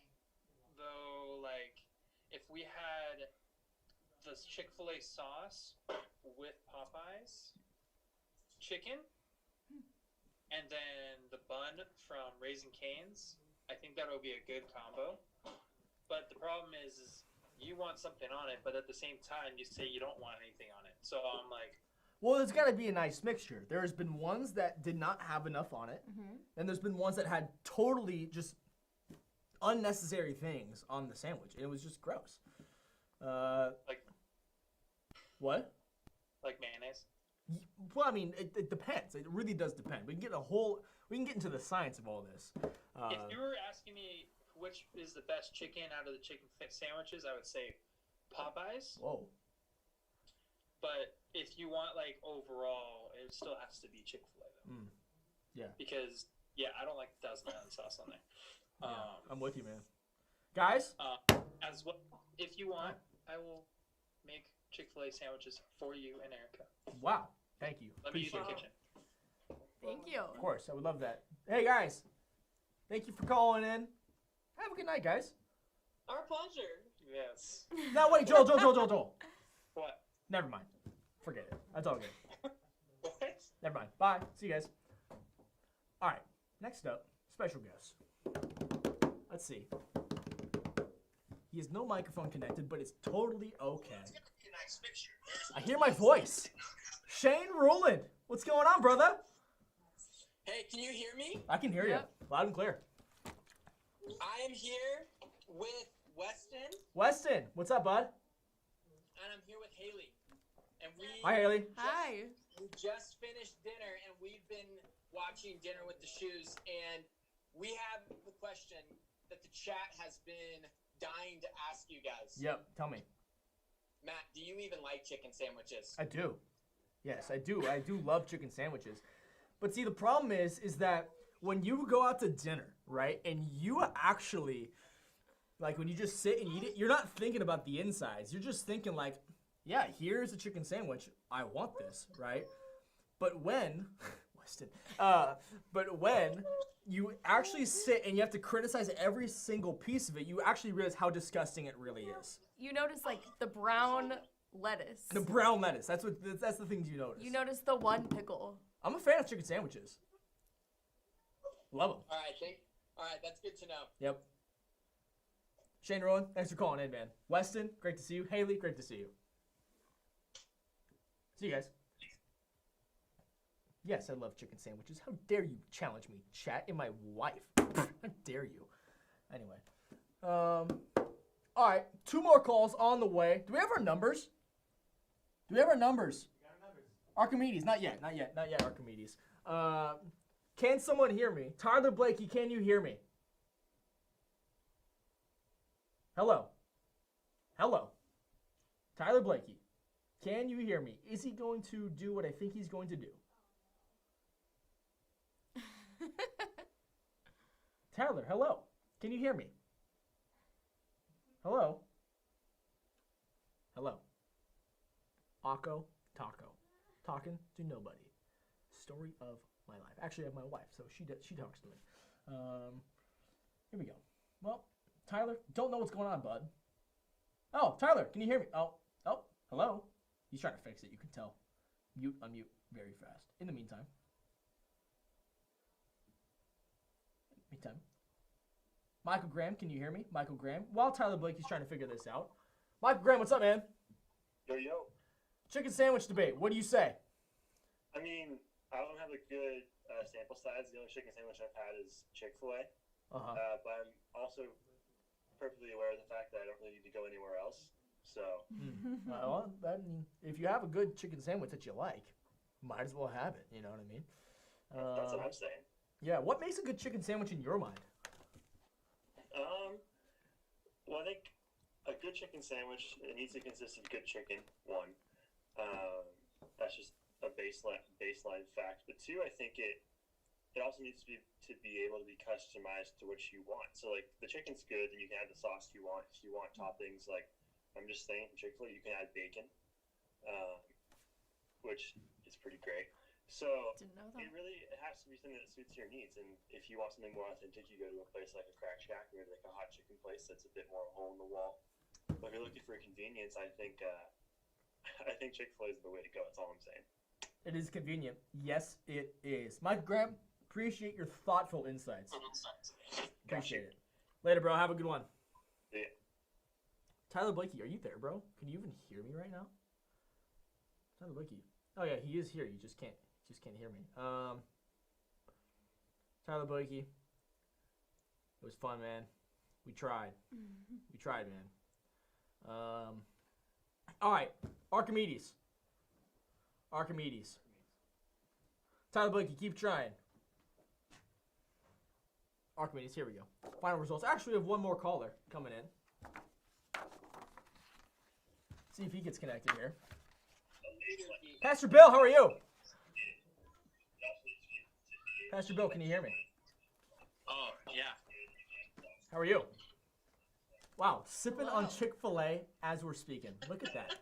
Speaker 9: though, like, if we had the Chick-fil-A sauce with Popeyes chicken, and then the bun from Raising Cane's, I think that would be a good combo. But the problem is you want something on it, but at the same time, you say you don't want anything on it. So I'm like,
Speaker 1: well, there's got to be a nice mixture. There's been ones that did not have enough on it, and there's been ones that had totally just unnecessary things on the sandwich. It was just gross.
Speaker 9: Like
Speaker 1: What?
Speaker 9: like mayonnaise.
Speaker 1: Well, I mean, it depends. It really does depend. We can get into the science of all this.
Speaker 9: If you were asking me which is the best chicken out of the chicken sandwiches, I would say Popeyes.
Speaker 1: Whoa.
Speaker 9: But if you want like overall, it still has to be Chick-fil-A though.
Speaker 1: Yeah.
Speaker 9: Because I don't like the Thousand Island sauce on there.
Speaker 1: I'm with you, man. Guys?
Speaker 9: As well, if you want, I will make Chick-fil-A sandwiches for you and Erica.
Speaker 1: Wow. Thank you.
Speaker 9: Let me use your
Speaker 1: Appreciate
Speaker 9: kitchen.
Speaker 2: Thank you.
Speaker 1: Of course, I would love that. Hey, guys. Thank you for calling in. Have a good night, guys.
Speaker 13: Our pleasure.
Speaker 9: Yes.
Speaker 1: No, wait, Joel.
Speaker 9: What?
Speaker 1: Never mind. Forget it. That's all good.
Speaker 9: What?
Speaker 1: Never mind. Bye. See you guys. All right. Next up, special guest. Let's see. He has no microphone connected, but it's totally okay. I hear my voice. Shane Rowland. What's going on, brother?
Speaker 14: Hey, can you hear me?
Speaker 1: I can hear you. Loud and clear.
Speaker 14: I am here with Weston,
Speaker 1: Weston, what's up, bud?
Speaker 14: and I'm here with Haley. And
Speaker 1: Hi, Haley.
Speaker 2: Hi.
Speaker 14: We just finished dinner, and we've been watching Dinner with the Shews, and we have the question that the chat has been dying to ask you guys.
Speaker 1: Yep, tell me.
Speaker 14: Matt, do you even like chicken sandwiches?
Speaker 1: I do. Yes, I do. I do love chicken sandwiches. But see, the problem is that when you go out to dinner, right, and you actually, like when you just sit and eat it, you're not thinking about the insides. You're just thinking like, yeah, here's a chicken sandwich. I want this, right? But when, Weston, but when you actually sit and you have to criticize every single piece of it, you actually realize how disgusting it really is.
Speaker 2: You notice like the brown lettuce.
Speaker 1: The brown lettuce. That's the things you notice.
Speaker 2: You notice the one pickle.
Speaker 1: I'm a fan of chicken sandwiches. Love them.
Speaker 14: All right, that's good to know.
Speaker 1: Yep. Shane Rowan, thanks for calling in, man. Weston, great to see you. Haley, great to see you. See you guys. Yes, I love chicken sandwiches. How dare you challenge me, chat, and my wife? How dare you? Anyway. All right, 2 more calls on the way. Do we have our numbers? Archimedes, not yet, Archimedes. Can someone hear me? Tyler Blakey, can you hear me? Hello. Tyler Blakey, can you hear me? Is he going to do what I think he's going to do? Tyler, hello. Can you hear me? Hello. Akko, Taco. Talking to nobody. Story of my life. Actually, I have my wife, so she talks to me. Here we go. Well, Tyler, don't know what's going on, bud. Oh, Tyler, can you hear me? Oh, hello. He's trying to fix it. You can tell. Mute, unmute very fast. In the meantime. Michael Graham, can you hear me? Michael Graham. While Tyler Blakey's trying to figure this out. Michael Graham, what's up, man?
Speaker 15: Yo.
Speaker 1: Chicken sandwich debate. What do you say?
Speaker 15: I mean, I don't have a good sample size. The only chicken sandwich I've had is Chick-fil-A.
Speaker 1: Uh-huh.
Speaker 15: But I'm also perfectly aware of the fact that I don't really need to go anywhere else. So.
Speaker 1: Well, I mean, if you have a good chicken sandwich that you like, might as well have it. You know what I mean?
Speaker 15: That's what I'm saying.
Speaker 1: Yeah. What makes a good chicken sandwich in your mind?
Speaker 15: Well, I think a good chicken sandwich, it needs to consist of good chicken, 1. That's just a baseline fact. But 2, I think it also needs to be able to be customized to what you want. So like the chicken's good, then you can add the sauce you want. If you want toppings, like I'm just saying, from Chick-fil-A, you can add bacon, which is pretty great. So it has to be something that suits your needs. And if you want something more authentic, you go to a place like a Crack Shack or like a hot chicken place that's a bit more hole in the wall. But if you're looking for convenience, I think Chick-fil-A is the way to go. That's all I'm saying.
Speaker 1: It is convenient. Yes, it is. Michael Graham, appreciate your thoughtful insights. Appreciate it. Later, bro. Have a good one.
Speaker 15: Yeah.
Speaker 1: Tyler Blakey, are you there, bro? Can you even hear me right now? Tyler Blakey. Oh yeah, he is here. You just can't hear me. Tyler Blakey. It was fun, man. We tried. We tried, man. All right, Archimedes. Tyler Blake, you keep trying. Archimedes, here we go. Final results. Actually, we have one more caller coming in. See if he gets connected here. Pastor Bill, how are you? Pastor Bill, can you hear me?
Speaker 9: Oh, yeah.
Speaker 1: How are you? Wow, sipping on Chick-fil-A as we're speaking. Look at that.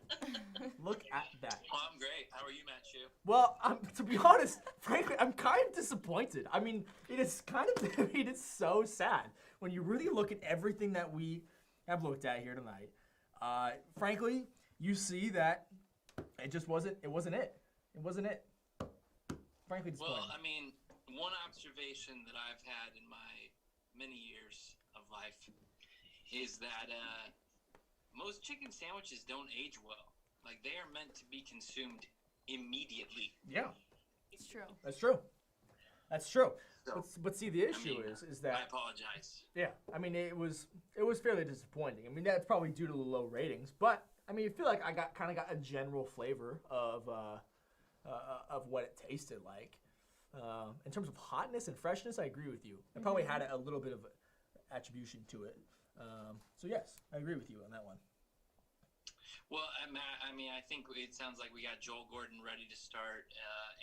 Speaker 1: Look at that.
Speaker 9: Well, I'm great. How are you, Matt Shew?
Speaker 1: Well, to be honest, frankly, I'm kind of disappointed. I mean, it is so sad when you really look at everything that we have looked at here tonight. Frankly, you see that it just wasn't it. It wasn't it. Frankly, disappointing.
Speaker 9: Well, I mean, one observation that I've had in my many years of life is that most chicken sandwiches don't age well. Like, they are meant to be consumed immediately.
Speaker 1: Yeah.
Speaker 2: It's true.
Speaker 1: That's true.
Speaker 9: So,
Speaker 1: But see, the issue is that
Speaker 9: I apologize.
Speaker 1: Yeah, I mean it was fairly disappointing. I mean that's probably due to the low ratings, but I mean I feel like I got a general flavor of what it tasted like. In terms of hotness and freshness, I agree with you. I probably had a little bit of attribution to it. So yes, I agree with you on that one.
Speaker 9: Well, Matt, I mean, I think it sounds like we got Joel Gordon ready to start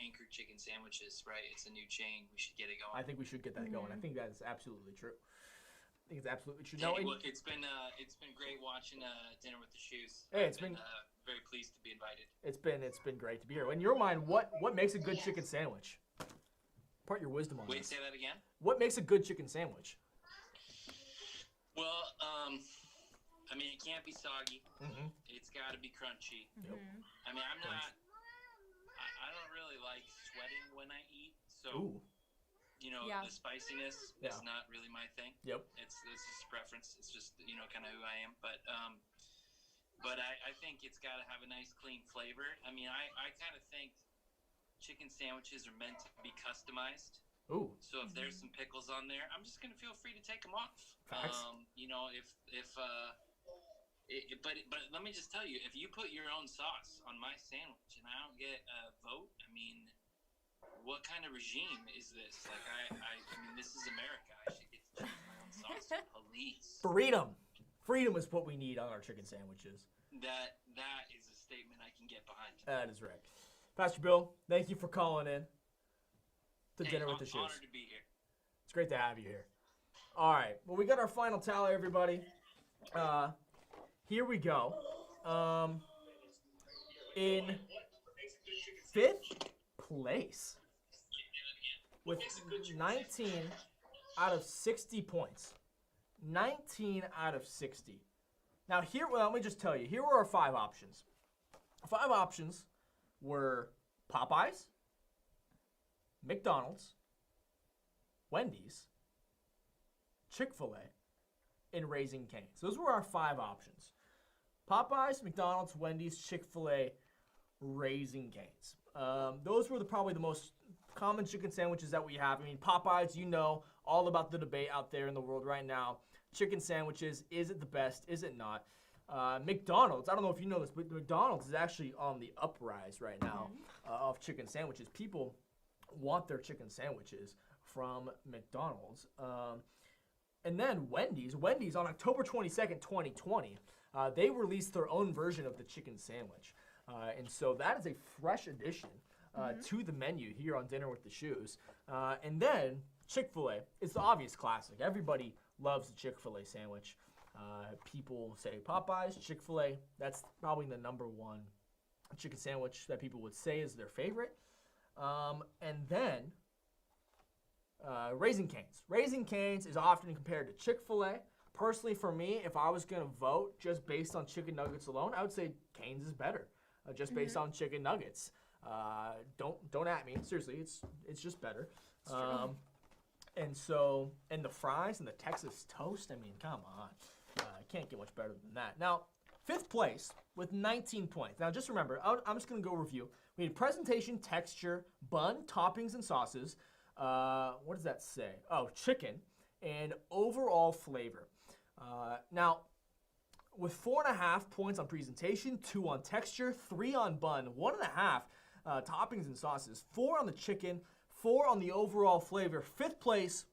Speaker 9: Anchored Chicken Sandwiches, right? It's a new chain. We should get it going.
Speaker 1: I think we should get that going. I think that is absolutely true.
Speaker 9: Hey, look, it's been great watching Dinner with the Shews.
Speaker 1: Hey,
Speaker 9: I've been very pleased to be invited.
Speaker 1: It's been great to be here. In your mind, what makes a good chicken sandwich? Impart your wisdom on
Speaker 9: Wait,
Speaker 1: this.
Speaker 9: say that again?
Speaker 1: What makes a good chicken sandwich?
Speaker 9: Well, I mean, it can't be soggy.
Speaker 1: Mm-hmm.
Speaker 9: It's got to be crunchy.
Speaker 1: Yep.
Speaker 9: I mean, I don't really like sweating when I eat, so
Speaker 1: Ooh.
Speaker 9: you know, the spiciness is not really my thing.
Speaker 1: Yep.
Speaker 9: It's just preference. It's just, you know, kind of who I am. But I think it's got to have a nice, clean flavor. I mean, I kind of think chicken sandwiches are meant to be customized.
Speaker 1: Ooh.
Speaker 9: So if there's some pickles on there, I'm just gonna feel free to take them off.
Speaker 1: Facts.
Speaker 9: You know, but let me just tell you, if you put your own sauce on my sandwich and I don't get a vote, I mean, what kind of regime is this? Like, I mean, this is America. I should get to choose my own sauce. Please.
Speaker 1: Freedom is what we need on our chicken sandwiches.
Speaker 9: That is a statement I can get behind.
Speaker 1: That is right. Pastor Bill, thank you for calling in to Dinner with the Shews.
Speaker 9: Honored to be here.
Speaker 1: It's great to have you here. All right. Well, we got our final tally, everybody. Here we go. In 5th place with 19 out of 60 points. 19 out of 60. Now, let me just tell you. Here were our 5 options. 5 options were Popeyes, McDonald's, Wendy's, Chick-fil-A, and Raising Cane's. Those were our 5 options. Popeyes, McDonald's, Wendy's, Chick-fil-A, Raising Cane's. Those were probably the most common chicken sandwiches that we have. I mean, Popeyes, you know, all about the debate out there in the world right now. Chicken sandwiches, is it the best? Is it not? McDonald's, I don't know if you know this, but McDonald's is actually on the uprise right now of chicken sandwiches. People want their chicken sandwiches from McDonald's. And then Wendy's on October 22nd, 2020, they released their own version of the chicken sandwich. And so that is a fresh addition to the menu here on Dinner with the Shews. And then Chick-fil-A is the obvious classic. Everybody loves the Chick-fil-A sandwich. People say Popeyes, Chick-fil-A, that's probably the number 1 chicken sandwich that people would say is their favorite. And then Raising Cane's. Raising Cane's is often compared to Chick-fil-A. Personally, for me, if I was going to vote just based on chicken nuggets alone, I would say Cane's is better, just based on chicken nuggets. Don't at me. Seriously, it's just better. And the fries and the Texas toast, I mean, come on. Can't get much better than that. Now, 5th place with 19 points. Now, just remember, I'm just going to go review. We had presentation, texture, bun, toppings, and sauces. What does that say? Oh, chicken, and overall flavor. Now, with 4.5 points on presentation, 2 on texture, 3 on bun, 1.5 toppings and sauces, 4 on the chicken, 4 on the overall flavor. 5th place,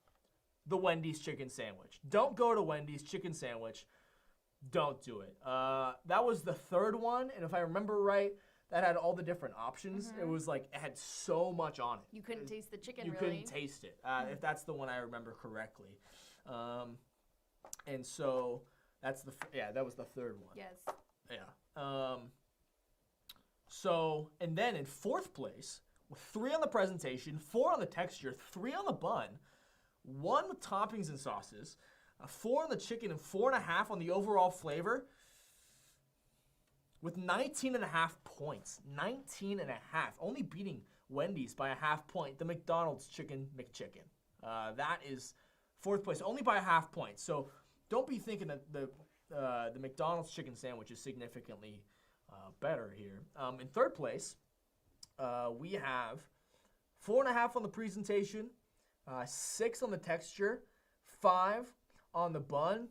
Speaker 1: the Wendy's chicken sandwich. Don't go to Wendy's chicken sandwich. Don't do it. That was the 3rd one, and if I remember right, that had all the different options. It was like, it had so much on it.
Speaker 2: You couldn't taste the chicken,
Speaker 1: You
Speaker 2: really.
Speaker 1: couldn't taste it, if that's the one I remember correctly. And so, that's that was the 3rd one.
Speaker 2: Yes.
Speaker 1: Yeah. So, and then in 4th place, with 3 on the presentation, 4 on the texture, 3 on the bun, 1 with toppings and sauces, 4 on the chicken, and 4.5 on the overall flavor, with 19.5 points. 19.5. Only beating Wendy's by a half point. The McDonald's Chicken McChicken. That is 4th place, only by a half point. So don't be thinking that the McDonald's chicken sandwich is significantly better here. In 3rd place, we have 4.5 on the presentation, 6 on the texture, 5 on the bun,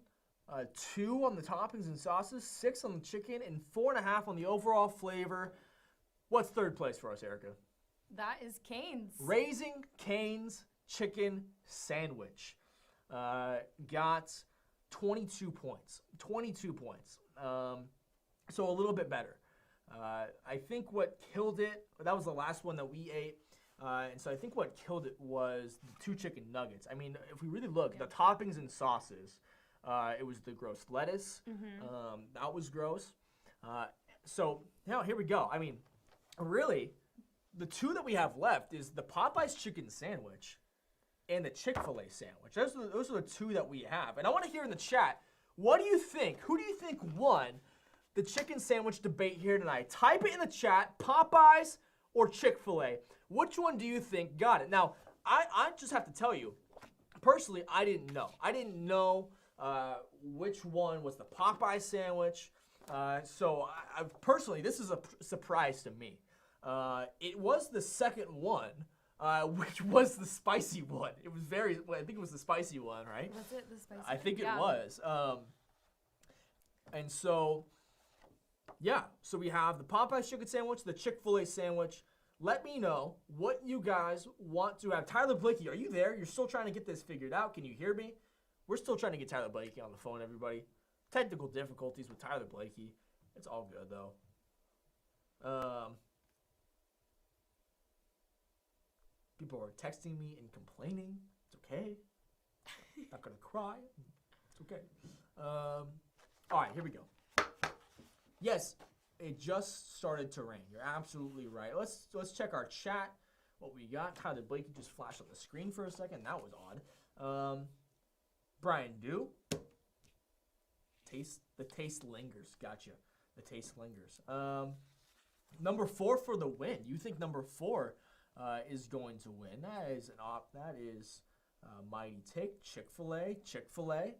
Speaker 1: 2 on the toppings and sauces, 6 on the chicken, and 4.5 on the overall flavor. What's 3rd place for us, Erica?
Speaker 2: That is Cane's.
Speaker 1: Raising Cane's chicken sandwich. Got 22 points. 22 points. So a little bit better. I think what killed it, that was the last one that we ate. And so I think what killed it was the 2 chicken nuggets. I mean, if we really look, the toppings and sauces, it was the gross lettuce. That was gross. So now here we go. I mean, really, the 2 that we have left is the Popeyes chicken sandwich and the Chick-fil-A sandwich. Those are the 2 that we have. And I want to hear in the chat, what do you think? Who do you think won the chicken sandwich debate here tonight? Type it in the chat, Popeyes or Chick-fil-A. Which one do you think got it? Now, I just have to tell you, personally, I didn't know. I didn't know which one was the Popeye sandwich. So personally, this is a surprise to me. It was the 2nd one, which was the spicy one. It was I think it was the spicy one, right?
Speaker 2: Was it the spicy
Speaker 1: I think
Speaker 2: one?
Speaker 1: it was. And so, yeah. So we have the Popeyes chicken sandwich, the Chick-fil-A sandwich. Let me know what you guys want to have. Tyler Blakey, are you there? You're still trying to get this figured out. Can you hear me? We're still trying to get Tyler Blakey on the phone, everybody. Technical difficulties with Tyler Blakey. It's all good, though. People are texting me and complaining. It's okay. Not gonna cry. It's okay. All right, here we go. Yes, it just started to rain. You're absolutely right. Let's check our chat. What we got? Tyler Blakey just flashed on the screen for a second. That was odd. Brian Dew. The taste lingers. Gotcha. The taste lingers. Number 4 for the win. You think number 4 is going to win? That is mighty take. Chick-fil-A. Chick-fil-A.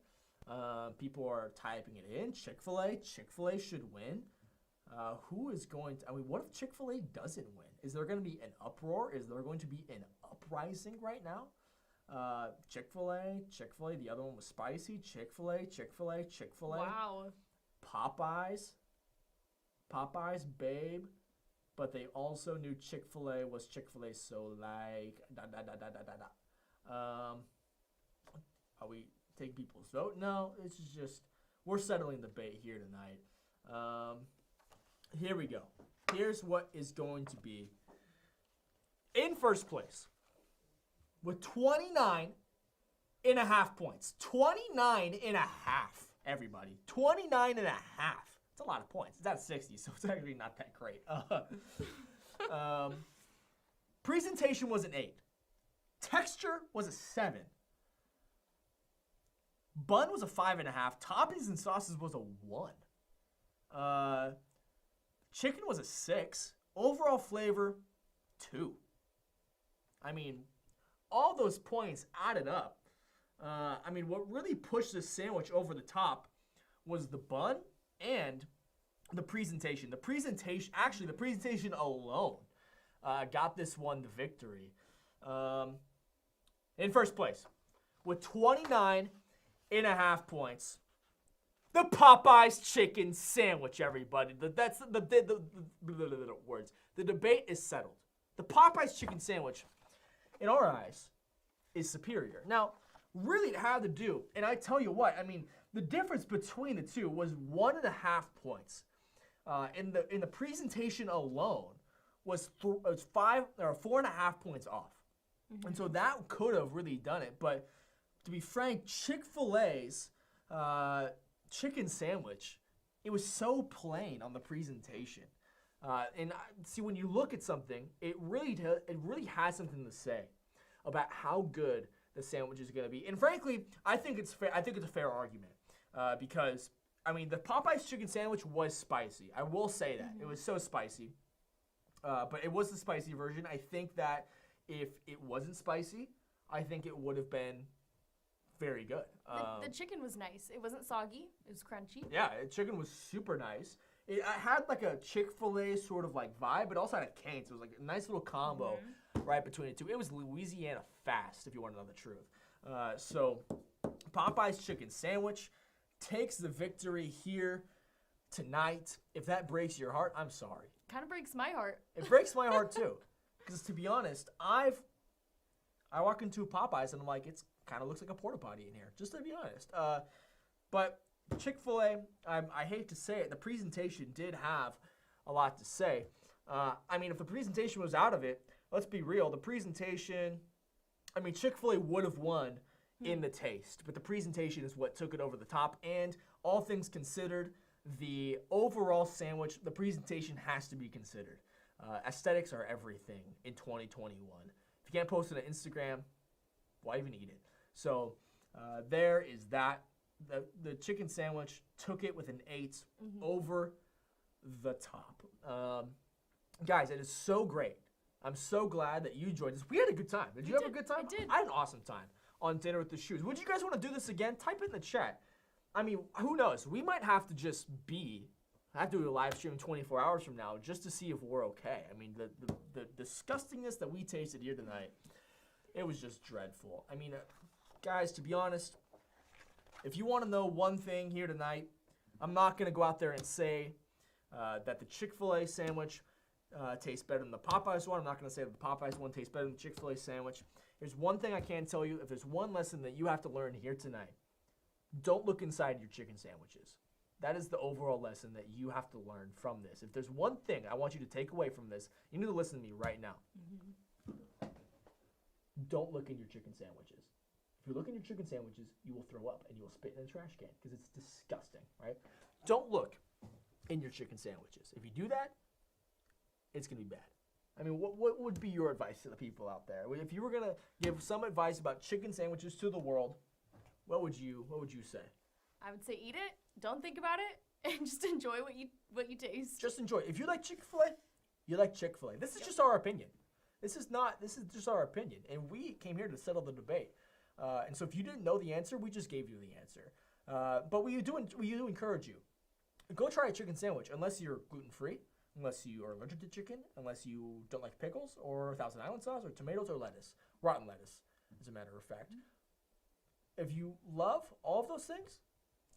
Speaker 1: People are typing it in. Chick-fil-A. Chick-fil-A should win. Who is going to? I mean, what if Chick-fil-A doesn't win? Is there going to be an uproar? Is there going to be an uprising right now? Chick-fil-A, Chick-fil-A. The other one was spicy. Chick-fil-A, Chick-fil-A, Chick-fil-A.
Speaker 2: Wow.
Speaker 1: Popeyes, babe. But they also knew Chick-fil-A was Chick-fil-A, so like are we taking people's vote? No, it's just we're settling the debate here tonight. Here we go. Here's what is going to be in first place with 29.5 points. 29.5, everybody. 29.5. It's a lot of points. It's at 60, so it's actually not that great. Presentation was an 8. Texture was a 7. Bun was a 5.5. Toppings and sauces was a 1. Chicken was a 6. Overall flavor, 2. I mean, all those points added up. I mean, what really pushed this sandwich over the top was the bun and the presentation. The presentation alone got this one the victory. In first place, with 29.5 points, The Popeyes chicken sandwich, everybody. That's the words. The debate is settled. The Popeyes chicken sandwich, in our eyes, is superior. Now, really it had to do, and I tell you what, I mean, the difference between the two was 1.5 points. In the presentation alone was 4.5 points off. And so that could have really done it. But to be frank, Chick-fil-A's chicken sandwich, it was so plain on the presentation. See, when you look at something, it really has something to say about how good the sandwich is going to be. And frankly, I think it's fair. I think it's a fair argument because I mean the Popeyes chicken sandwich was spicy. I will say that it was so spicy, but it was the spicy version. I think that if it wasn't spicy, I think it would have been very good.
Speaker 2: The chicken was nice. It wasn't soggy. It was crunchy.
Speaker 1: Yeah, the chicken was super nice. It had like a Chick-fil-A sort of like vibe, but also had a Cane's. It was like a nice little combo right between the two. It was Louisiana fast, if you want to know the truth. So Popeye's chicken sandwich takes the victory here tonight. If that breaks your heart, I'm sorry.
Speaker 2: Kind of breaks my heart.
Speaker 1: It breaks my heart too. Because to be honest, I walk into Popeyes and I'm like, it's kind of looks like a porta potty in here, just to be honest. But Chick-fil-A, I hate to say it, the presentation did have a lot to say. I mean, if the presentation was out of it, let's be real, the presentation, I mean, Chick-fil-A would have won in the taste, but the presentation is what took it over the top. And all things considered, the overall sandwich, the presentation has to be considered. Aesthetics are everything in 2021. If you can't post it on Instagram, why even eat it? So there is that. The chicken sandwich took it with an 8 over the top. Guys, it is so great. I'm so glad that you joined us. We had a good time. Did you have a good time?
Speaker 2: I did.
Speaker 1: I had an awesome time on Dinner with the Shews. Would you guys want to do this again? Type it in the chat. I mean, who knows? We might have to just have to do a live stream 24 hours from now just to see if we're okay. I mean, the disgustingness that we tasted here tonight, it was just dreadful. I mean, guys, to be honest, if you want to know one thing here tonight, I'm not going to go out there and say that the Chick-fil-A sandwich tastes better than the Popeyes one. I'm not going to say that the Popeyes one tastes better than the Chick-fil-A sandwich. There's one thing I can tell you. If there's one lesson that you have to learn here tonight, don't look inside your chicken sandwiches. That is the overall lesson that you have to learn from this. If there's one thing I want you to take away from this, you need to listen to me right now. Don't look in your chicken sandwiches. If you look in your chicken sandwiches, you will throw up and you will spit in a trash can because it's disgusting, right? Don't look in your chicken sandwiches. If you do that, it's going to be bad. I mean, what would be your advice to the people out there? If you were going to give some advice about chicken sandwiches to the world, what would you say?
Speaker 2: I would say eat it, don't think about it, and just enjoy what you taste.
Speaker 1: Just enjoy. If you like Chick-fil-A, you like Chick-fil-A. This is just our opinion. This is just our opinion. And we came here to settle the debate. And so if you didn't know the answer, we just gave you the answer. But we do encourage you. Go try a chicken sandwich unless you're gluten-free, unless you are allergic to chicken, unless you don't like pickles or Thousand Island sauce or tomatoes or lettuce. Rotten lettuce, as a matter of fact. If you love all of those things,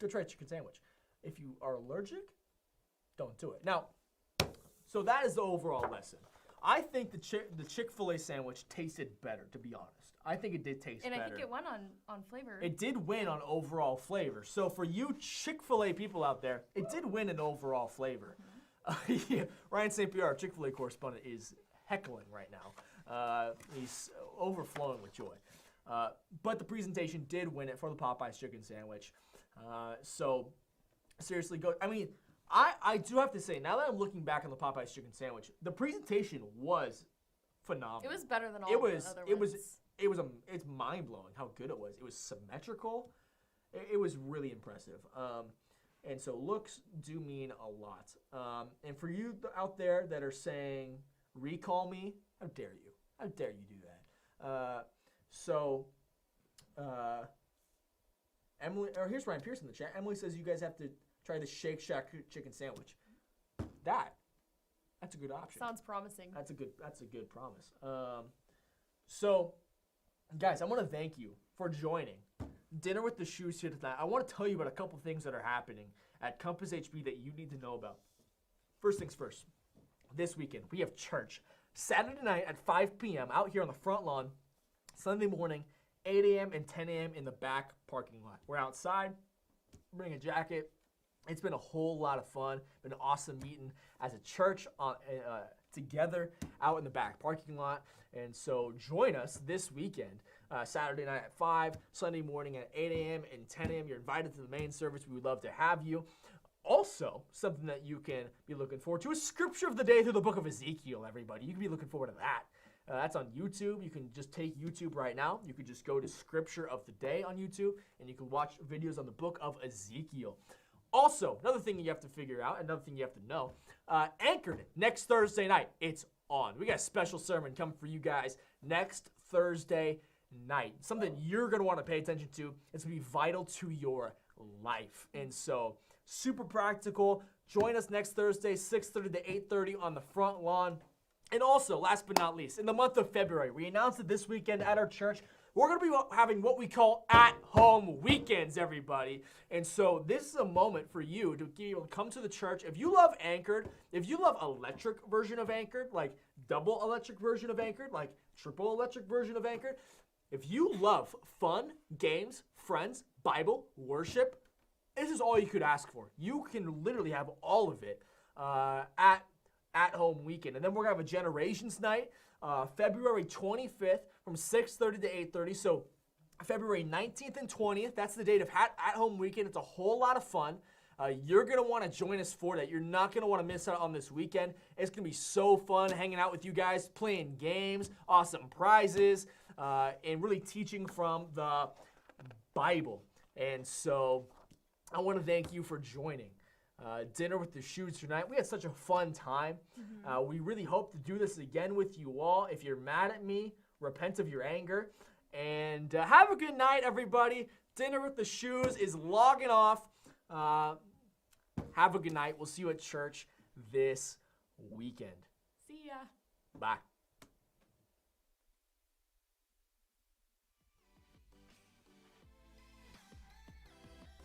Speaker 1: go try a chicken sandwich. If you are allergic, don't do it. Now, so that is the overall lesson. I think the Chick-fil-A sandwich tasted better, to be honest. I think it did taste better.
Speaker 2: And I think it won on flavor.
Speaker 1: It did win on overall flavor. So for you Chick-fil-A people out there, it did win in overall flavor. Yeah, Ryan St. Pierre, our Chick-fil-A correspondent, is heckling right now. He's overflowing with joy. But the presentation did win it for the Popeyes chicken sandwich. So seriously, go. I mean, I do have to say, now that I'm looking back on the Popeyes chicken sandwich, the presentation was phenomenal.
Speaker 2: It was better than all the other ones.
Speaker 1: It's mind-blowing how good it was. It was symmetrical. It was really impressive. And so looks do mean a lot. And for you out there that are saying, recall me, how dare you? How dare you do that? Emily, or here's Ryan Pierce in the chat. Emily says you guys have to try the Shake Shack chicken sandwich. That's a good option.
Speaker 2: Sounds promising.
Speaker 1: That's a good promise. So, guys, I want to thank you for joining Dinner with the Shews here tonight. I want to tell you about a couple things that are happening at Compass HB that you need to know about. First things first. This weekend, we have church. Saturday night at 5 p.m. out here on the front lawn. Sunday morning, 8 a.m. and 10 a.m. in the back parking lot. We're outside. Bring a jacket. It's been a whole lot of fun. Been an awesome meeting as a church together out in the back parking lot. And so join us this weekend, Saturday night at 5, Sunday morning at 8 a.m. and 10 a.m. You're invited to the main service. We would love to have you. Also, something that you can be looking forward to is Scripture of the Day through the book of Ezekiel, everybody. You can be looking forward to that. That's on YouTube. You can just take YouTube right now. You can just go to Scripture of the Day on YouTube, and you can watch videos on the book of Ezekiel. Also, another thing you have to figure out, another thing you have to know, Anchored next Thursday night. It's on. We got a special sermon coming for you guys next Thursday night. Something you're going to want to pay attention to. It's going to be vital to your life. And so, super practical. Join us next Thursday, 6:30 to 8:30 on the front lawn. And also, last but not least, in the month of February, we announced it this weekend at our church. We're going to be having what we call at-home weekends, everybody. And so this is a moment for you to be able to come to the church. If you love Anchored, if you love electric version of Anchored, like double electric version of Anchored, like triple electric version of Anchored, if you love fun, games, friends, Bible, worship, this is all you could ask for. You can literally have all of it at home weekend. And then we're going to have a Generations Night, February 25th from 6:30 to 8:30. So February 19th and 20th, that's the date of at home weekend. It's a whole lot of fun. You're going to want to join us for that. You're not going to want to miss out on this weekend. It's going to be so fun hanging out with you guys, playing games, awesome prizes, and really teaching from the Bible. And so I want to thank you for joining. Dinner with the Shews tonight. We had such a fun time. We really hope to do this again with you all. If you're mad at me, repent of your anger. And have a good night, everybody. Dinner with the Shews is logging off. Have a good night. We'll see you at church this weekend.
Speaker 2: See ya.
Speaker 1: Bye.